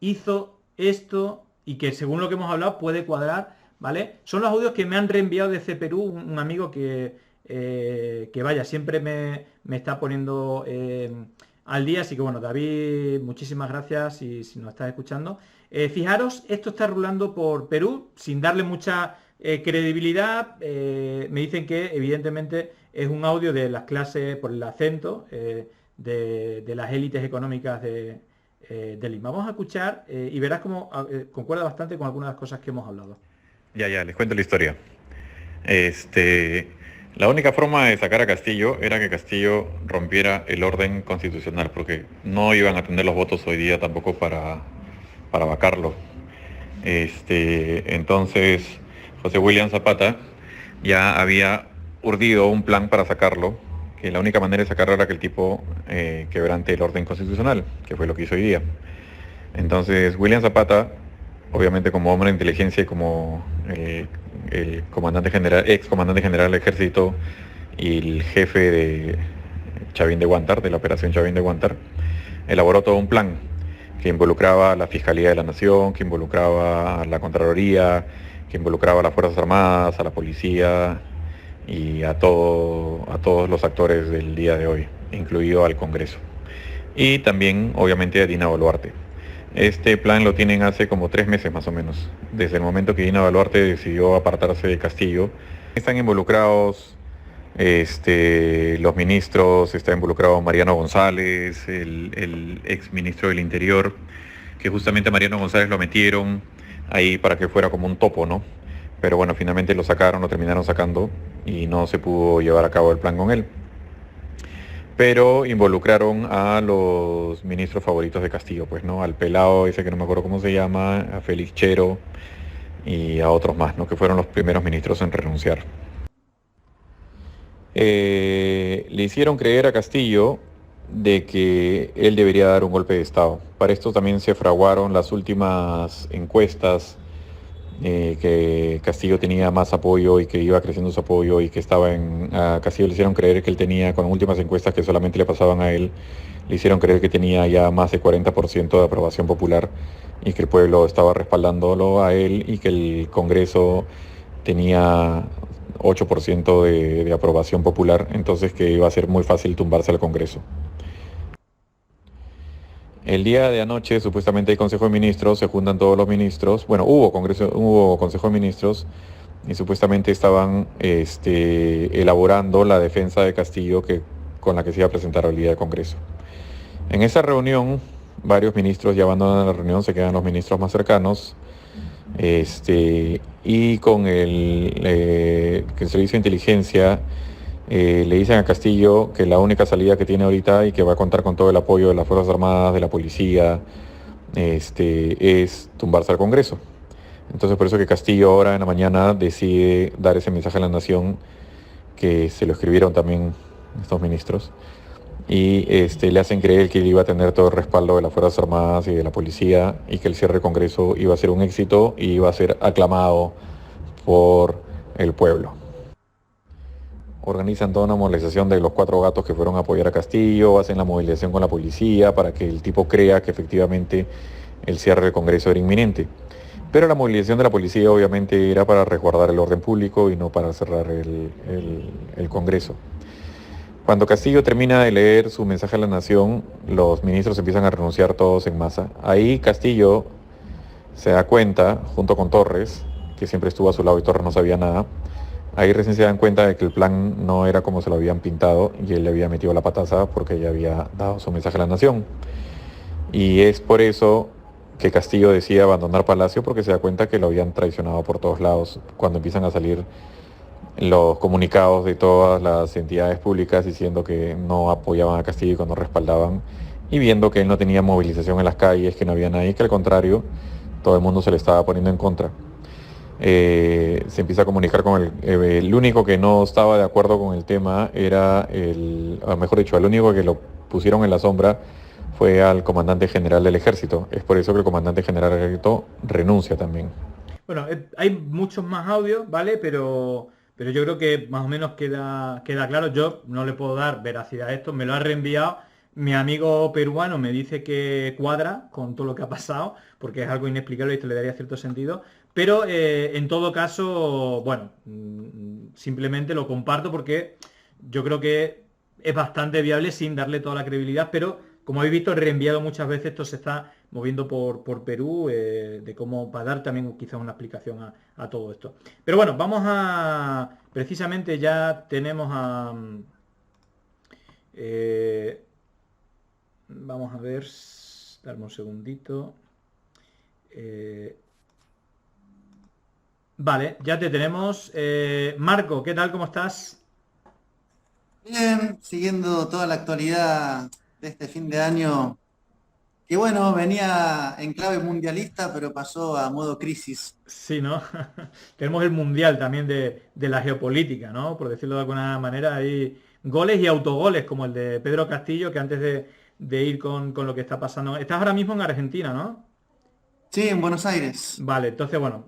hizo esto y que según lo que hemos hablado puede cuadrar, ¿vale? Son los audios que me han reenviado desde Perú un amigo que vaya, siempre me está poniendo al día, así que bueno, David, muchísimas gracias si nos estás escuchando. Fijaros, esto está rulando por Perú sin darle mucha credibilidad. Me dicen que evidentemente es un audio de las clases, por el acento, de las élites económicas de Lima. Vamos a escuchar y verás cómo concuerda bastante con algunas de las cosas que hemos hablado. Ya, les cuento la historia. La única forma de sacar a Castillo era que Castillo rompiera el orden constitucional, porque no iban a tener los votos hoy día tampoco para vacarlo. Entonces, José William Zapata ya había urdido un plan para sacarlo, que la única manera de sacarlo era que el tipo quebrante el orden constitucional, que fue lo que hizo hoy día. Entonces, William Zapata, obviamente como hombre de inteligencia y como el comandante general, ex comandante general del ejército y el jefe de Chavín de Huántar, de la operación Chavín de Huántar, elaboró todo un plan que involucraba a la Fiscalía de la Nación, que involucraba a la Contraloría, que involucraba a las Fuerzas Armadas, a la Policía y a todos los actores del día de hoy, incluido al Congreso. Y también, obviamente, a Dina Boluarte. Este plan lo tienen hace como 3 meses más o menos, desde el momento que Dina Boluarte decidió apartarse de Castillo. Están involucrados los ministros, está involucrado Mariano González, el ex ministro del Interior, que justamente a Mariano González lo metieron ahí para que fuera como un topo, ¿no? Pero bueno, finalmente lo terminaron sacando y no se pudo llevar a cabo el plan con él. Pero involucraron a los ministros favoritos de Castillo, pues, ¿no? Al pelado ese que no me acuerdo cómo se llama, a Félix Chero y a otros más, ¿no? Que fueron los primeros ministros en renunciar. Le hicieron creer a Castillo de que él debería dar un golpe de Estado. Para esto también se fraguaron las últimas encuestas, que Castillo tenía más apoyo y que iba creciendo su apoyo y que a Castillo le hicieron creer que él tenía, con últimas encuestas que solamente le pasaban a él, le hicieron creer que tenía ya más de 40% de aprobación popular y que el pueblo estaba respaldándolo a él y que el Congreso tenía 8% de aprobación popular, entonces que iba a ser muy fácil tumbarse al Congreso. El día de anoche supuestamente hay Consejo de Ministros, se juntan todos los ministros, bueno, hubo Consejo de Ministros y supuestamente estaban elaborando la defensa de Castillo con la que se iba a presentar el día del Congreso. En esa reunión, varios ministros ya abandonan la reunión, se quedan los ministros más cercanos, y con el Servicio de Inteligencia le dicen a Castillo que la única salida que tiene ahorita y que va a contar con todo el apoyo de las Fuerzas Armadas, de la Policía, es tumbarse al Congreso. Entonces por eso que Castillo ahora en la mañana decide dar ese mensaje a la Nación, que se lo escribieron también estos ministros, y le hacen creer que él iba a tener todo el respaldo de las Fuerzas Armadas y de la Policía y que el cierre del Congreso iba a ser un éxito y iba a ser aclamado por el pueblo. Organizan toda una movilización de los 4 gatos que fueron a apoyar a Castillo, hacen la movilización con la policía para que el tipo crea que efectivamente el cierre del Congreso era inminente. Pero la movilización de la policía obviamente era para resguardar el orden público y no para cerrar el Congreso. Cuando Castillo termina de leer su mensaje a la Nación, los ministros empiezan a renunciar todos en masa. Ahí Castillo se da cuenta, junto con Torres, que siempre estuvo a su lado y Torres no sabía nada. Ahí recién se dan cuenta de que el plan no era como se lo habían pintado y él le había metido la pataza porque ya había dado su mensaje a la Nación. Y es por eso que Castillo decide abandonar Palacio, porque se da cuenta que lo habían traicionado por todos lados. Cuando empiezan a salir los comunicados de todas las entidades públicas diciendo que no apoyaban a Castillo y que no respaldaban, y viendo que él no tenía movilización en las calles, que no había nadie, que al contrario, todo el mundo se le estaba poniendo en contra. Se empieza a comunicar con el único que no estaba de acuerdo con el tema era el único que lo pusieron en la sombra fue al comandante general del ejército. Es por eso que el comandante general del ejército renuncia también. Bueno, hay muchos más audios, ¿vale? Pero yo creo que más o menos queda claro. Yo no le puedo dar veracidad a esto, me lo ha reenviado. Mi amigo peruano me dice que cuadra con todo lo que ha pasado, porque es algo inexplicable y esto le daría cierto sentido. Pero en todo caso, bueno, simplemente lo comparto porque yo creo que es bastante viable sin darle toda la credibilidad, pero como habéis visto, he reenviado muchas veces, esto se está moviendo por Perú, de cómo, para dar también quizás una explicación a todo esto. Pero bueno, vamos a, precisamente ya tenemos a... vamos a ver, Darme un segundito. Vale, ya te tenemos. Marco, ¿qué tal? ¿Cómo estás? Bien, siguiendo toda la actualidad de este fin de año, que bueno, venía en clave mundialista, pero pasó a modo crisis. Sí, ¿no? Tenemos el mundial también de la geopolítica, ¿no? Por decirlo de alguna manera, hay goles y autogoles, como el de Pedro Castillo, que antes de ir con lo que está pasando. Estás ahora mismo en Argentina, ¿no? Sí, en Buenos Aires. Vale, entonces, bueno,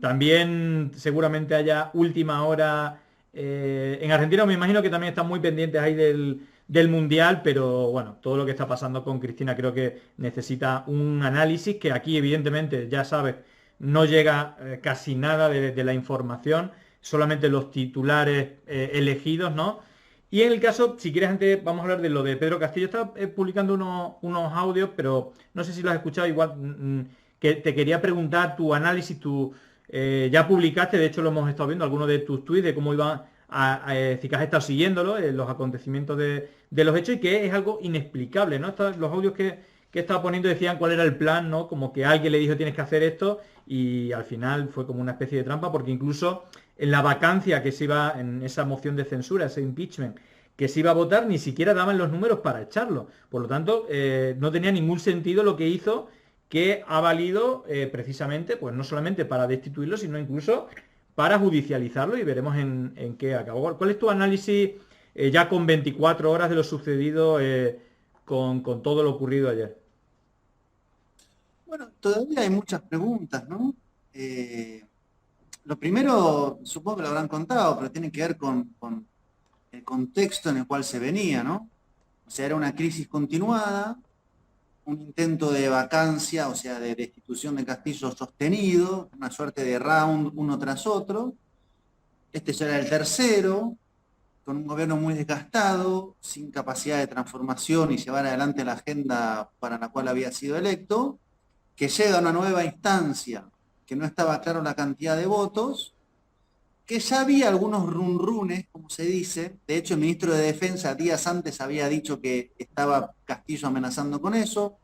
también seguramente haya última hora en Argentina. Me imagino que también están muy pendientes ahí del Mundial, pero bueno, todo lo que está pasando con Cristina creo que necesita un análisis que aquí, evidentemente, ya sabes, no llega casi nada de la información, solamente los titulares elegidos, ¿no? Y en el caso, si quieres, antes vamos a hablar de lo de Pedro Castillo. Está publicando unos audios, pero no sé si lo has escuchado igual. Que te quería preguntar tu análisis, ya publicaste, de hecho lo hemos estado viendo, algunos de tus tweets de cómo iban si has estado siguiéndolo, los acontecimientos de los hechos, y que es algo inexplicable, ¿no? Los audios que estaba poniendo decían cuál era el plan, ¿no? Como que alguien le dijo tienes que hacer esto, y al final fue como una especie de trampa, porque incluso en la vacancia que se iba, en esa moción de censura, ese impeachment, que se iba a votar, ni siquiera daban los números para echarlo. Por lo tanto, no tenía ningún sentido lo que hizo, que ha valido precisamente, pues no solamente para destituirlo, sino incluso para judicializarlo, y veremos en qué acabó. ¿Cuál es tu análisis ya con 24 horas de lo sucedido con todo lo ocurrido ayer? Bueno, todavía hay muchas preguntas, ¿no? Lo primero, supongo que lo habrán contado, pero tiene que ver con el contexto en el cual se venía, ¿no? O sea, era una crisis continuada, un intento de vacancia, o sea, de destitución de Castillo sostenido, una suerte de round uno tras otro. Este ya era el tercero, con un gobierno muy desgastado, sin capacidad de transformación y llevar adelante la agenda para la cual había sido electo, que llega a una nueva instancia, que no estaba claro la cantidad de votos, que ya había algunos runrunes, como se dice. De hecho, el ministro de Defensa días antes había dicho que estaba Castillo amenazando con eso.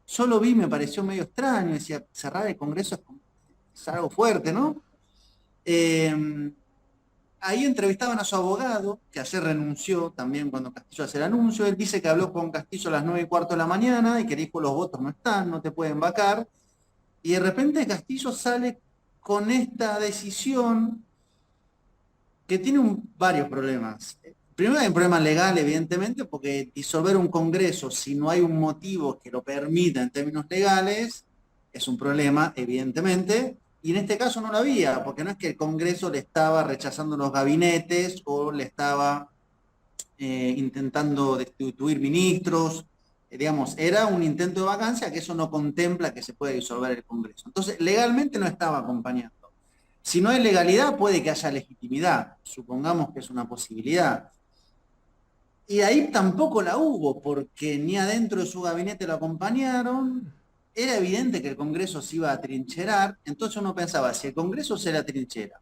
Yo lo vi, me pareció medio extraño, decía, cerrar el Congreso es algo fuerte, ¿no? Ahí entrevistaban a su abogado, que ayer renunció también cuando Castillo hace el anuncio. Él dice que habló con Castillo a las 9:15 de la mañana y que le dijo los votos no están, no te pueden vacar. Y de repente Castillo sale con esta decisión que tiene varios problemas. Primero hay un problema legal, evidentemente, porque disolver un Congreso si no hay un motivo que lo permita en términos legales es un problema, evidentemente, y en este caso no lo había, porque no es que el Congreso le estaba rechazando los gabinetes o le estaba intentando destituir ministros, digamos, era un intento de vacancia, que eso no contempla que se puede disolver el Congreso. Entonces, legalmente no estaba acompañando. Si no hay legalidad, puede que haya legitimidad, supongamos que es una posibilidad. Y ahí tampoco la hubo, porque ni adentro de su gabinete lo acompañaron. Era evidente que el Congreso se iba a atrincherar, entonces uno pensaba, si el Congreso se la trinchera,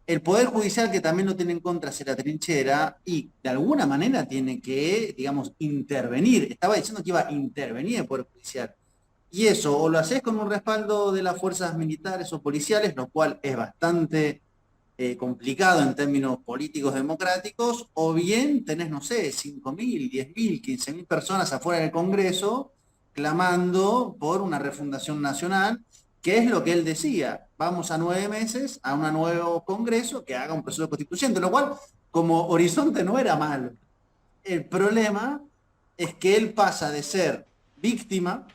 el Poder Judicial, que también lo tiene en contra, se la trinchera, y de alguna manera tiene que, digamos, intervenir. Estaba diciendo que iba a intervenir el Poder Judicial. Y eso, o lo haces con un respaldo de las fuerzas militares o policiales, lo cual es bastante complicado en términos políticos democráticos, o bien tenés, no sé, 5.000, 10.000, 15.000 personas afuera del Congreso clamando por una refundación nacional, que es lo que él decía, vamos a 9 meses a un nuevo Congreso que haga un proceso constituyente, lo cual como horizonte no era malo. El problema es que él pasa de ser víctima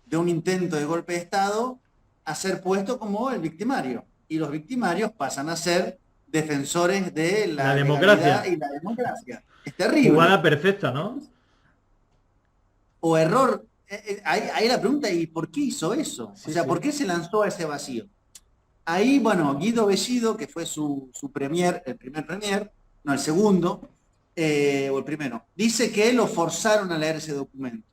de un intento de golpe de Estado a ser puesto como el victimario. Y los victimarios pasan a ser defensores de la democracia y la democracia. Es terrible. Jugada perfecta, ¿no? O error. Ahí la pregunta, ¿y por qué hizo eso? Sí, o sea, sí. ¿por qué se lanzó a ese vacío? Ahí, bueno, Guido Bellido, que fue su premier, el primer premier, no, el segundo, o el primero, dice que lo forzaron a leer ese documento.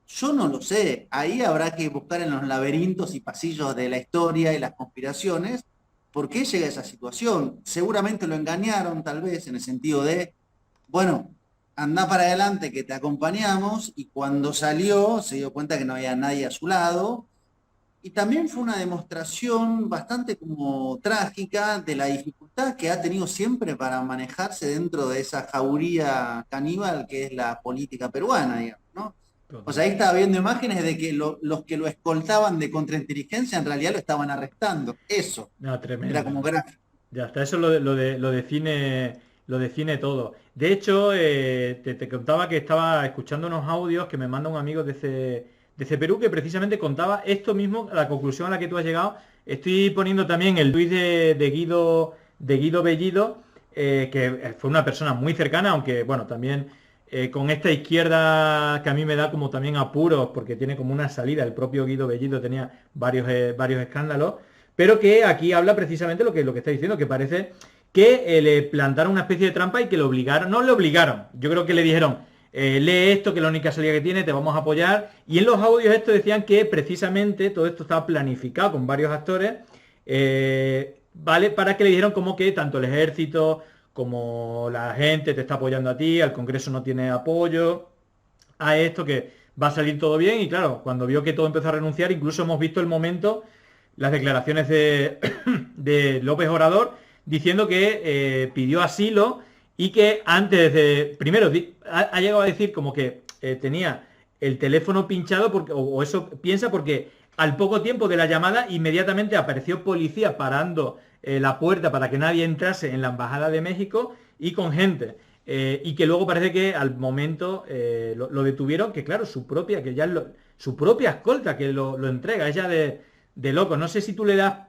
Yo no lo sé, ahí habrá que buscar en los laberintos y pasillos de la historia y las conspiraciones por qué llega a esa situación. Seguramente lo engañaron, tal vez, en el sentido de, bueno, anda para adelante que te acompañamos, y cuando salió se dio cuenta que no había nadie a su lado. Y también fue una demostración bastante como trágica de la dificultad que ha tenido siempre para manejarse dentro de esa jauría caníbal que es la política peruana, digamos, ¿no? O sea, ahí estaba viendo imágenes de que los que lo escoltaban de contrainteligencia en realidad lo estaban arrestando. Eso No, era como tremendo. gráfico. Ya está, eso lo define todo. De hecho, te contaba que estaba escuchando unos audios que me manda un amigo desde Perú que precisamente contaba esto mismo, la conclusión a la que tú has llegado. Estoy poniendo también el tuit de Guido Bellido, que fue una persona muy cercana, aunque bueno, también con esta izquierda que a mí me da como también apuros, porque tiene como una salida, el propio Guido Bellido tenía varios escándalos, pero que aquí habla precisamente lo que está diciendo, que parece que le plantaron una especie de trampa y que lo obligaron, no le obligaron, yo creo que le dijeron, lee esto, que es la única salida que tiene, te vamos a apoyar, y en los audios estos decían que precisamente todo esto estaba planificado con varios actores, ¿vale? Para que le dijeron como que tanto el ejército como la gente te está apoyando a ti, al Congreso no tiene apoyo, a esto que va a salir todo bien, y claro, cuando vio que todo empezó a renunciar, incluso hemos visto el momento, las declaraciones de López Obrador, diciendo que pidió asilo y que antes de... Primero, ha llegado a decir como que tenía el teléfono pinchado, porque, o eso piensa, porque al poco tiempo de la llamada inmediatamente apareció policía parando la puerta para que nadie entrase en la Embajada de México y con gente. Y que luego parece que al momento lo detuvieron, que claro, su propia escolta que lo entrega, ella de loco. No sé si tú le das...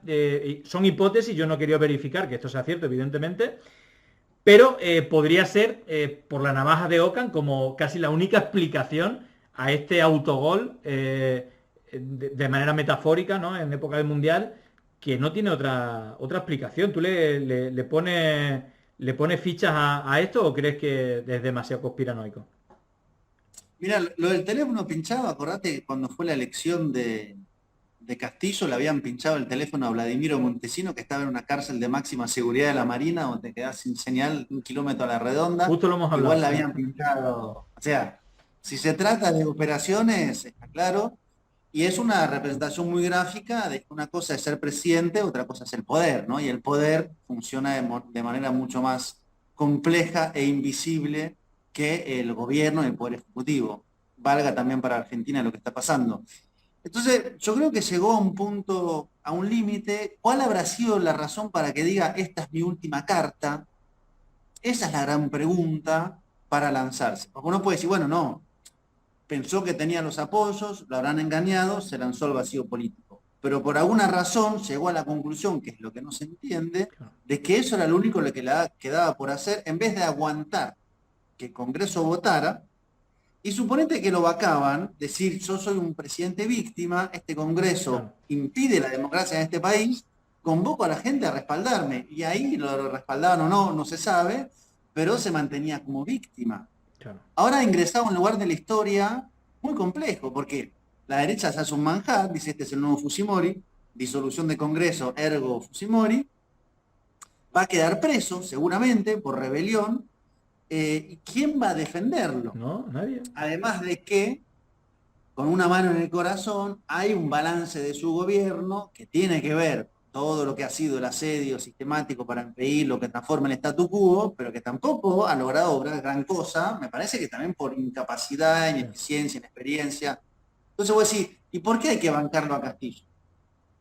son hipótesis, yo no quería verificar que esto sea cierto, evidentemente, pero podría ser por la navaja de como casi la única explicación a este autogol de manera metafórica, ¿no? En época del Mundial, que no tiene otra explicación. ¿Tú le pones fichas a esto o crees que es demasiado conspiranoico? Mira, lo del teléfono pinchado, acordate que cuando fue la elección de Castillo le habían pinchado el teléfono a Vladimiro Montesino, que estaba en una cárcel de máxima seguridad de la Marina, donde te quedás sin señal 1 kilómetro a la redonda. Justo lo hemos hablado. Igual le habían pinchado. O sea, si se trata de operaciones, está claro, y es una representación muy gráfica de que una cosa es ser presidente, otra cosa es el poder, ¿no? Y el poder funciona de manera mucho más compleja e invisible que el gobierno y el poder ejecutivo. Valga también para Argentina lo que está pasando. Entonces, yo creo que llegó a un punto, a un límite. ¿Cuál habrá sido la razón para que diga, esta es mi última carta? Esa es la gran pregunta para lanzarse. Porque uno puede decir, bueno, no, pensó que tenía los apoyos, lo habrán engañado, se lanzó al vacío político. Pero por alguna razón llegó a la conclusión, que es lo que no se entiende, de que eso era lo único que le quedaba por hacer, en vez de aguantar que el Congreso votara. Y suponete que lo vacaban, decir, yo soy un presidente víctima, este Congreso impide la democracia en este país, convoco a la gente a respaldarme. Y ahí lo respaldaban o no, no se sabe, pero se mantenía como víctima. Claro. Ahora ha ingresado a un lugar de la historia muy complejo, porque la derecha se hace un manjar, dice, este es el nuevo Fujimori, disolución de Congreso, ergo Fujimori, va a quedar preso seguramente por rebelión. ¿Quién va a defenderlo? No, nadie. Además de que, con una mano en el corazón, hay un balance de su gobierno que tiene que ver con todo lo que ha sido el asedio sistemático para impedir lo que transforma el statu quo, pero que tampoco ha logrado obrar gran cosa, me parece que también por incapacidad, ineficiencia, inexperiencia. Entonces voy a decir, ¿y por qué hay que bancarlo a Castillo?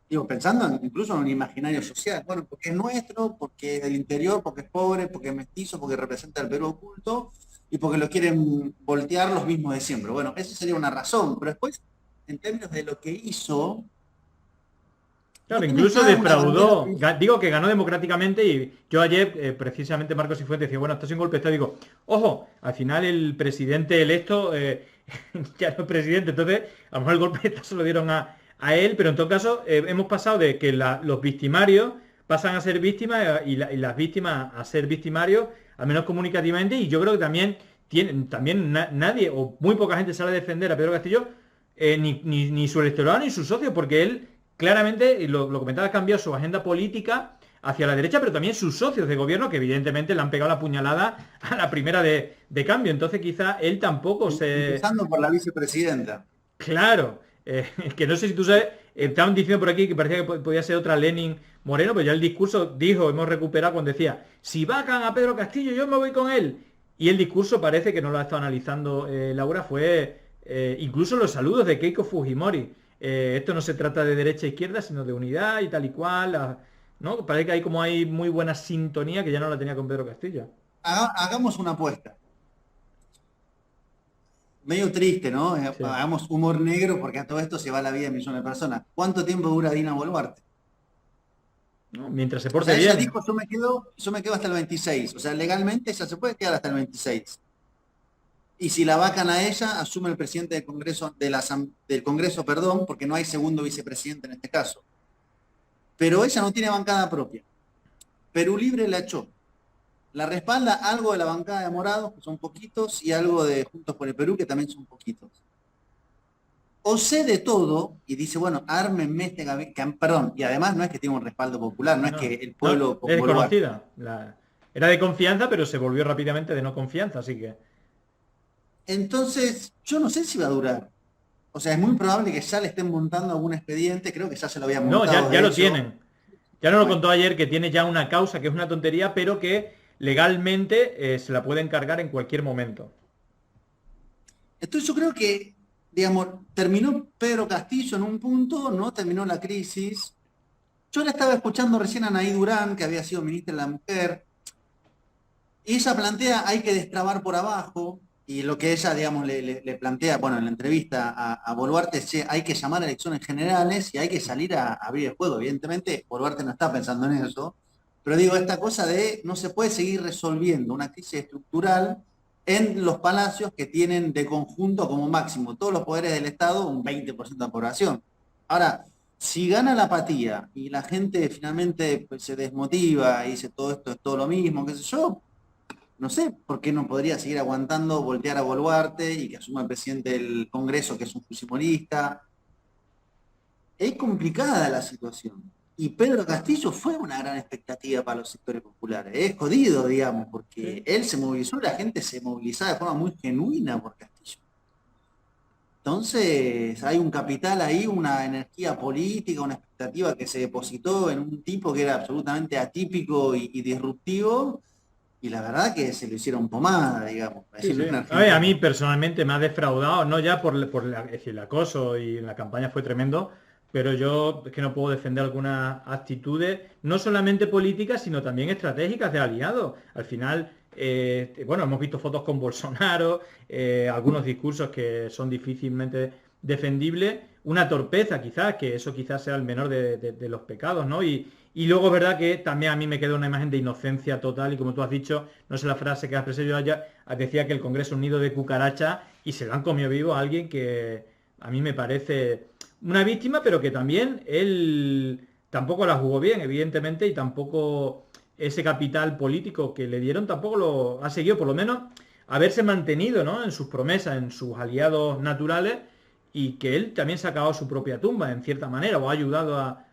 Digo, pensando incluso en un imaginario social. Bueno, porque es nuestro, porque es del interior, porque es pobre, porque es mestizo, porque representa el Perú oculto y porque lo quieren voltear los mismos de siempre. Bueno, esa sería una razón, pero después, en términos de lo que hizo... Claro, incluso defraudó, digo que ganó democráticamente, y yo ayer, precisamente Marcos Cifuentes decía, bueno, esto es un golpe de Estado, digo, ojo, al final el presidente electo ya no es presidente, entonces a lo mejor el golpe de Estado se lo dieron a él, pero en todo caso hemos pasado de que los victimarios pasan a ser víctimas y las víctimas a ser victimarios, al menos comunicativamente, y yo creo que también nadie o muy poca gente sale a defender a Pedro Castillo, ni su electorado ni sus socios, porque él claramente, y lo comentaba, ha cambiado su agenda política hacia la derecha, pero también sus socios de gobierno, que evidentemente le han pegado la puñalada a la primera de cambio. Entonces quizá él tampoco se... Empezando por la vicepresidenta. Claro, que no sé si tú sabes, estaban diciendo por aquí que parecía que podía ser otra Lenin Moreno, pero ya el discurso dijo, hemos recuperado cuando decía, si vacan a Pedro Castillo, yo me voy con él. Y el discurso parece que no lo ha estado analizando Laura, fue incluso los saludos de Keiko Fujimori. Esto no se trata de derecha e izquierda, sino de unidad y tal y cual, ¿no? Parece que hay muy buena sintonía que ya no la tenía con Pedro Castillo. Hagamos una apuesta. Medio triste, ¿no? Sí. Hagamos humor negro porque a todo esto se va la vida de millones de personas. ¿Cuánto tiempo dura Dina Boluarte? ¿No? Mientras se O porte sea, ella bien. dijo, yo me quedo hasta el 26. O sea, legalmente ella se puede quedar hasta el 26. Y si la vacan a ella, asume el presidente del Congreso, del Congreso, perdón, porque no hay segundo vicepresidente en este caso. Pero ella no tiene bancada propia. Perú Libre la echó. La respalda algo de la bancada de Morados, que son poquitos, y algo de Juntos por el Perú, que también son poquitos. O cede todo y dice, bueno, ármenme este perdón, y además no es que tiene un respaldo popular, no es que el pueblo... Es conocida. Era de confianza, pero se volvió rápidamente de no confianza, así que... Entonces, yo no sé si va a durar. O sea, es muy probable que ya le estén montando algún expediente, creo que ya se lo habían montado. No, ya lo hecho. tienen. Ya nos lo contó ayer que tiene ya una causa, que es una tontería, pero que legalmente se la puede encargar en cualquier momento. Entonces yo creo que, digamos, terminó Pedro Castillo en un punto, no terminó la crisis. Yo la estaba escuchando recién a Anaí Durán, que había sido ministra de la Mujer, y ella plantea, hay que destrabar por abajo, y lo que ella, digamos, le plantea, bueno, en la entrevista a Boluarte, es, hay que llamar a elecciones generales y hay que salir a abrir el juego. Evidentemente, Boluarte no está pensando en eso, pero digo, esta cosa de no se puede seguir resolviendo una crisis estructural en los palacios que tienen de conjunto como máximo todos los poderes del Estado un 20% de población. Ahora, si gana la apatía y la gente finalmente pues, se desmotiva y dice todo esto es todo lo mismo, qué sé yo, no sé por qué no podría seguir aguantando voltear a Boluarte y que asuma el presidente del Congreso, que es un fujimorista. Es complicada la situación. Y Pedro Castillo fue una gran expectativa para los sectores populares. Es jodido, digamos, porque él se movilizó y la gente se movilizaba de forma muy genuina por Castillo. Entonces, hay un capital ahí, una energía política, una expectativa que se depositó en un tipo que era absolutamente atípico y disruptivo. Y la verdad que se lo hicieron pomada, digamos. Sí, sí. A mí personalmente me ha defraudado, no ya por es decir, el acoso y la campaña fue tremendo, pero yo es que no puedo defender algunas actitudes, no solamente políticas, sino también estratégicas de aliados. Al final, bueno, hemos visto fotos con Bolsonaro, algunos discursos que son difícilmente defendibles, una torpeza quizás, que eso quizás sea el menor de los pecados, ¿no? Y luego es verdad que también a mí me queda una imagen de inocencia total y como tú has dicho, no sé la frase que has expresado yo allá, decía que el Congreso es un nido de cucaracha y se lo han comido vivo a alguien que a mí me parece una víctima, pero que también él tampoco la jugó bien, evidentemente, y tampoco ese capital político que le dieron tampoco lo ha seguido, por lo menos, haberse mantenido, ¿no?, en sus promesas, en sus aliados naturales y que él también se ha acabado su propia tumba, en cierta manera, o ha ayudado a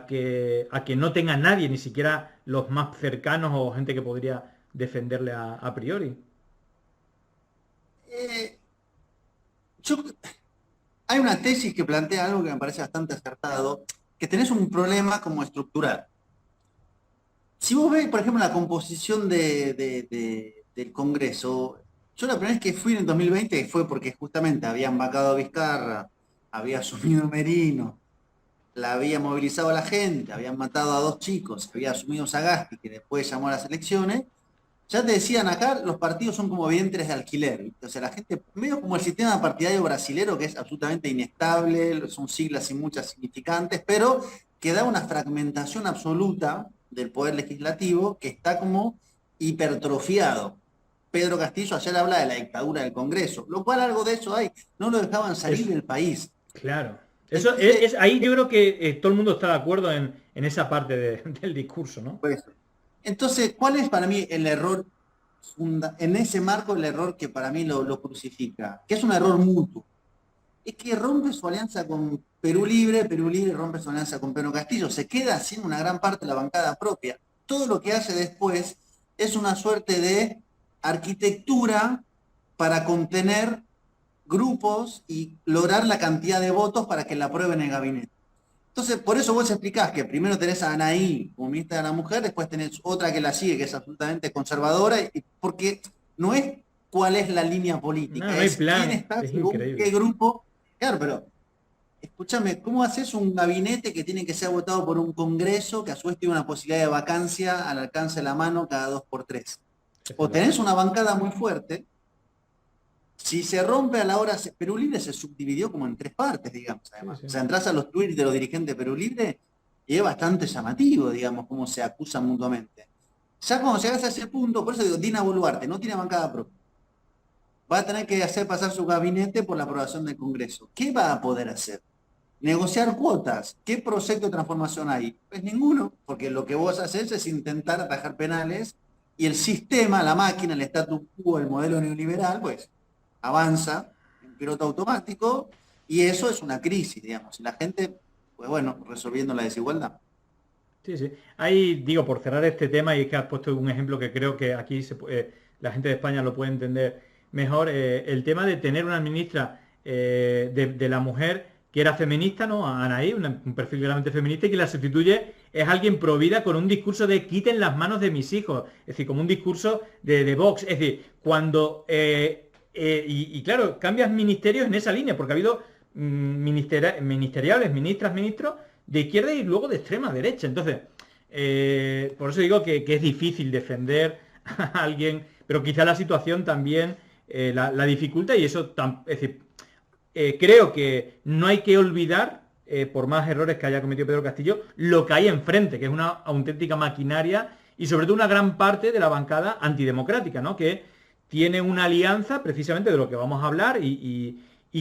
que no tenga nadie, ni siquiera los más cercanos o gente que podría defenderle a priori. Hay una tesis que plantea algo que me parece bastante acertado, que tenés un problema como estructural. Si vos ves, por ejemplo, la composición del Congreso, yo la primera vez que fui en el 2020 fue porque justamente habían vacado a Vizcarra, había asumido Merino, la había movilizado a la gente, habían matado a 2 chicos, había asumido Sagasti, que después llamó a las elecciones. Ya te decían acá, los partidos son como vientres de alquiler, ¿viste? O sea, la gente, medio como el sistema partidario brasilero, que es absolutamente inestable, son siglas y muchas significantes, pero que da una fragmentación absoluta del poder legislativo que está como hipertrofiado. Pedro Castillo ayer habla de la dictadura del Congreso, lo cual algo de eso hay, no lo dejaban salir del país. Claro. Eso ahí yo creo que todo el mundo está de acuerdo en esa parte del discurso, ¿no? Pues, entonces, ¿cuál es para mí el error, en ese marco el error que para mí lo crucifica? Que es un error mutuo. Es que rompe su alianza con Perú Libre rompe su alianza con Pedro Castillo, se queda sin una gran parte de la bancada propia. todo lo que hace después es una suerte de arquitectura para contener grupos y lograr la cantidad de votos para que la aprueben en el gabinete. Entonces, por eso vos explicás que primero tenés a Anaí como ministra de la Mujer, después tenés otra que la sigue, que es absolutamente conservadora, porque no es cuál es la línea política, no hay es plan, quién está es según increíble. qué grupo. Claro, pero escúchame, ¿cómo haces un gabinete que tiene que ser votado por un congreso que a su vez tiene una posibilidad de vacancia al alcance de la mano cada 2x3? O tenés una bancada muy fuerte. Si se rompe a la hora, Perú Libre se subdividió como en 3 partes, digamos, además. Sí. O sea, entras a los tweets de los dirigentes de Perú Libre y es bastante llamativo, digamos, cómo se acusan mutuamente. Ya cuando llegas a ese punto, por eso digo, Dina Boluarte no tiene bancada propia. Va a tener que hacer pasar su gabinete por la aprobación del Congreso. ¿Qué va a poder hacer? Negociar cuotas. ¿Qué proyecto de transformación hay? Pues ninguno, porque lo que vos haces es intentar atajar penales y el sistema, la máquina, el status quo, el modelo neoliberal, pues avanza en piloto automático y eso es una crisis, digamos. Y la gente, pues bueno, resolviendo la desigualdad. Sí, sí. Ahí digo, por cerrar este tema, y es que has puesto un ejemplo que creo que aquí la gente de España lo puede entender mejor, el tema de tener una ministra de la mujer que era feminista, ¿no? Anaí, un perfil claramente feminista, y que la sustituye es alguien pro vida con un discurso de quiten las manos de mis hijos, es decir, como un discurso de Vox. Es decir, cuando... y claro, cambias ministerios en esa línea, porque ha habido ministeriales, ministras, ministros de izquierda y luego de extrema derecha. Entonces, por eso digo que es difícil defender a alguien, pero quizá la situación también la dificulta y eso, es decir, creo que no hay que olvidar, por más errores que haya cometido Pedro Castillo, lo que hay enfrente, que es una auténtica maquinaria y sobre todo una gran parte de la bancada antidemocrática, ¿no? Que tiene una alianza precisamente de lo que vamos a hablar y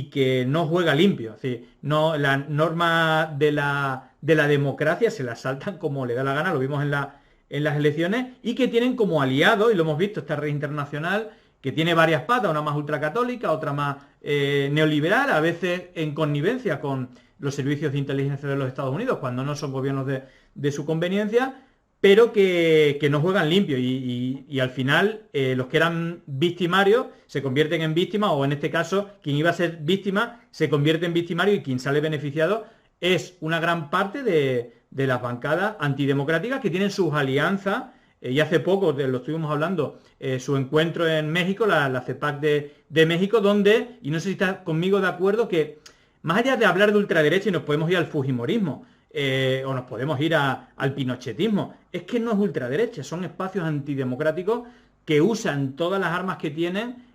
que no juega limpio. Es decir, no, la norma de la democracia se la saltan como le da la gana, lo vimos en las elecciones, y que tienen como aliado, y lo hemos visto, esta red internacional, que tiene varias patas, una más ultracatólica, otra más neoliberal, a veces en connivencia con los servicios de inteligencia de los Estados Unidos, cuando no son gobiernos de su conveniencia, pero que no juegan limpio y al final los que eran victimarios se convierten en víctimas, o en este caso quien iba a ser víctima se convierte en victimario y quien sale beneficiado es una gran parte de las bancadas antidemocráticas que tienen sus alianzas, y hace poco lo estuvimos hablando, su encuentro en México, la CEPAC de México, donde, y no sé si estás conmigo de acuerdo, que más allá de hablar de ultraderecha y nos podemos ir al fujimorismo, o nos podemos ir al pinochetismo, es que no es ultraderecha, son espacios antidemocráticos que usan todas las armas que tienen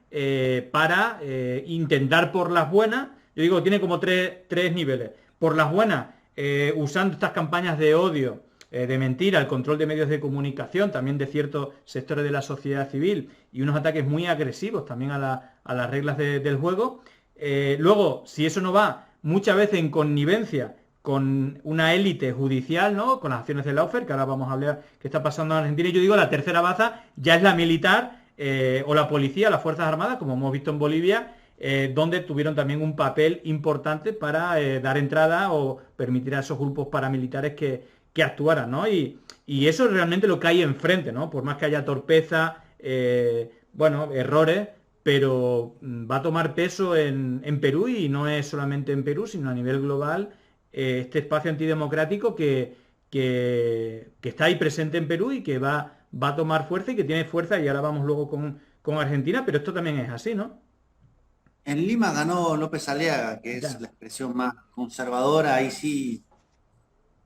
para intentar por las buenas. Yo digo, tiene como tres niveles. Por las buenas, usando estas campañas de odio, de mentira, el control de medios de comunicación, también de ciertos sectores de la sociedad civil, y unos ataques muy agresivos también a las reglas del juego. Luego, si eso no va, muchas veces en connivencia con una élite judicial, ¿no? Con las acciones de Lawfare, que ahora vamos a hablar qué está pasando en Argentina. Y yo digo, la tercera baza ya es la militar o la policía, las Fuerzas Armadas, como hemos visto en Bolivia, donde tuvieron también un papel importante para dar entrada o permitir a esos grupos paramilitares que actuaran, ¿no? Y eso es realmente lo que hay enfrente, ¿no? Por más que haya torpeza, errores, pero va a tomar peso en Perú, y no es solamente en Perú, sino a nivel global, este espacio antidemocrático que está ahí presente en Perú y que va a tomar fuerza y que tiene fuerza, y ahora vamos luego con Argentina, pero esto también es así, ¿no? En Lima ganó López Aliaga, que es la expresión más conservadora, ahí sí,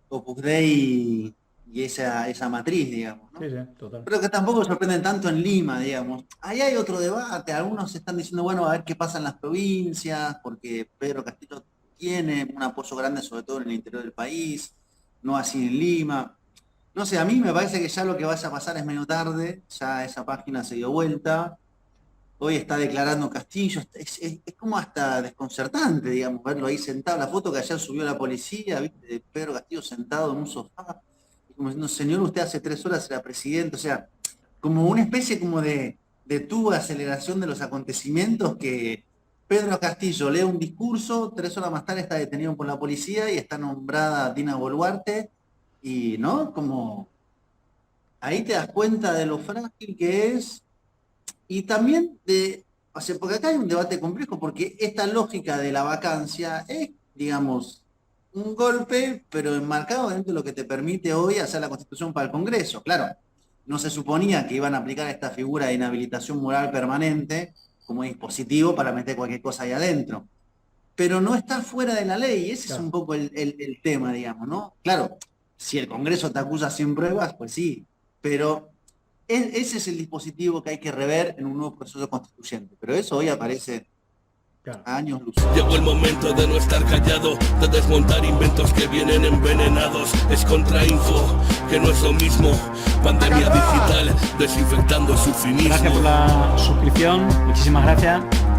Opus Dei y esa matriz, digamos, ¿no? Sí, sí, total. Pero que tampoco sorprenden tanto en Lima, digamos. Ahí hay otro debate, algunos están diciendo, bueno, a ver qué pasa en las provincias, porque Pedro Castillo tiene un apoyo grande, sobre todo en el interior del país, no así en Lima. No sé, a mí me parece que ya lo que vaya a pasar es medio tarde, ya esa página se dio vuelta. Hoy está declarando Castillo, es como hasta desconcertante, digamos, verlo ahí sentado. La foto que ayer subió la policía, ¿viste? De Pedro Castillo sentado en un sofá, como diciendo, señor, usted hace 3 horas era presidente. O sea, como una especie como de aceleración de los acontecimientos, que Pedro Castillo lee un discurso, 3 horas más tarde está detenido por la policía y está nombrada Dina Boluarte, y ¿no? Como ahí te das cuenta de lo frágil que es y también o sea, porque acá hay un debate complejo, porque esta lógica de la vacancia es, digamos, un golpe, pero enmarcado dentro de lo que te permite hoy hacer la Constitución para el Congreso. Claro, no se suponía que iban a aplicar esta figura de inhabilitación moral permanente como dispositivo para meter cualquier cosa ahí adentro. Pero no está fuera de la ley, y ese es un poco el tema, digamos, ¿no? Claro, si el Congreso te acusa sin pruebas, pues sí, pero ese es el dispositivo que hay que rever en un nuevo proceso constituyente. Pero eso hoy aparece a años luz. Llegó el momento de no estar callado, de desmontar inventos que vienen envenenados. Es contrainfo, que no es lo mismo. Pandemia digital, desinfectando su cinismo. Gracias por la suscripción, muchísimas gracias.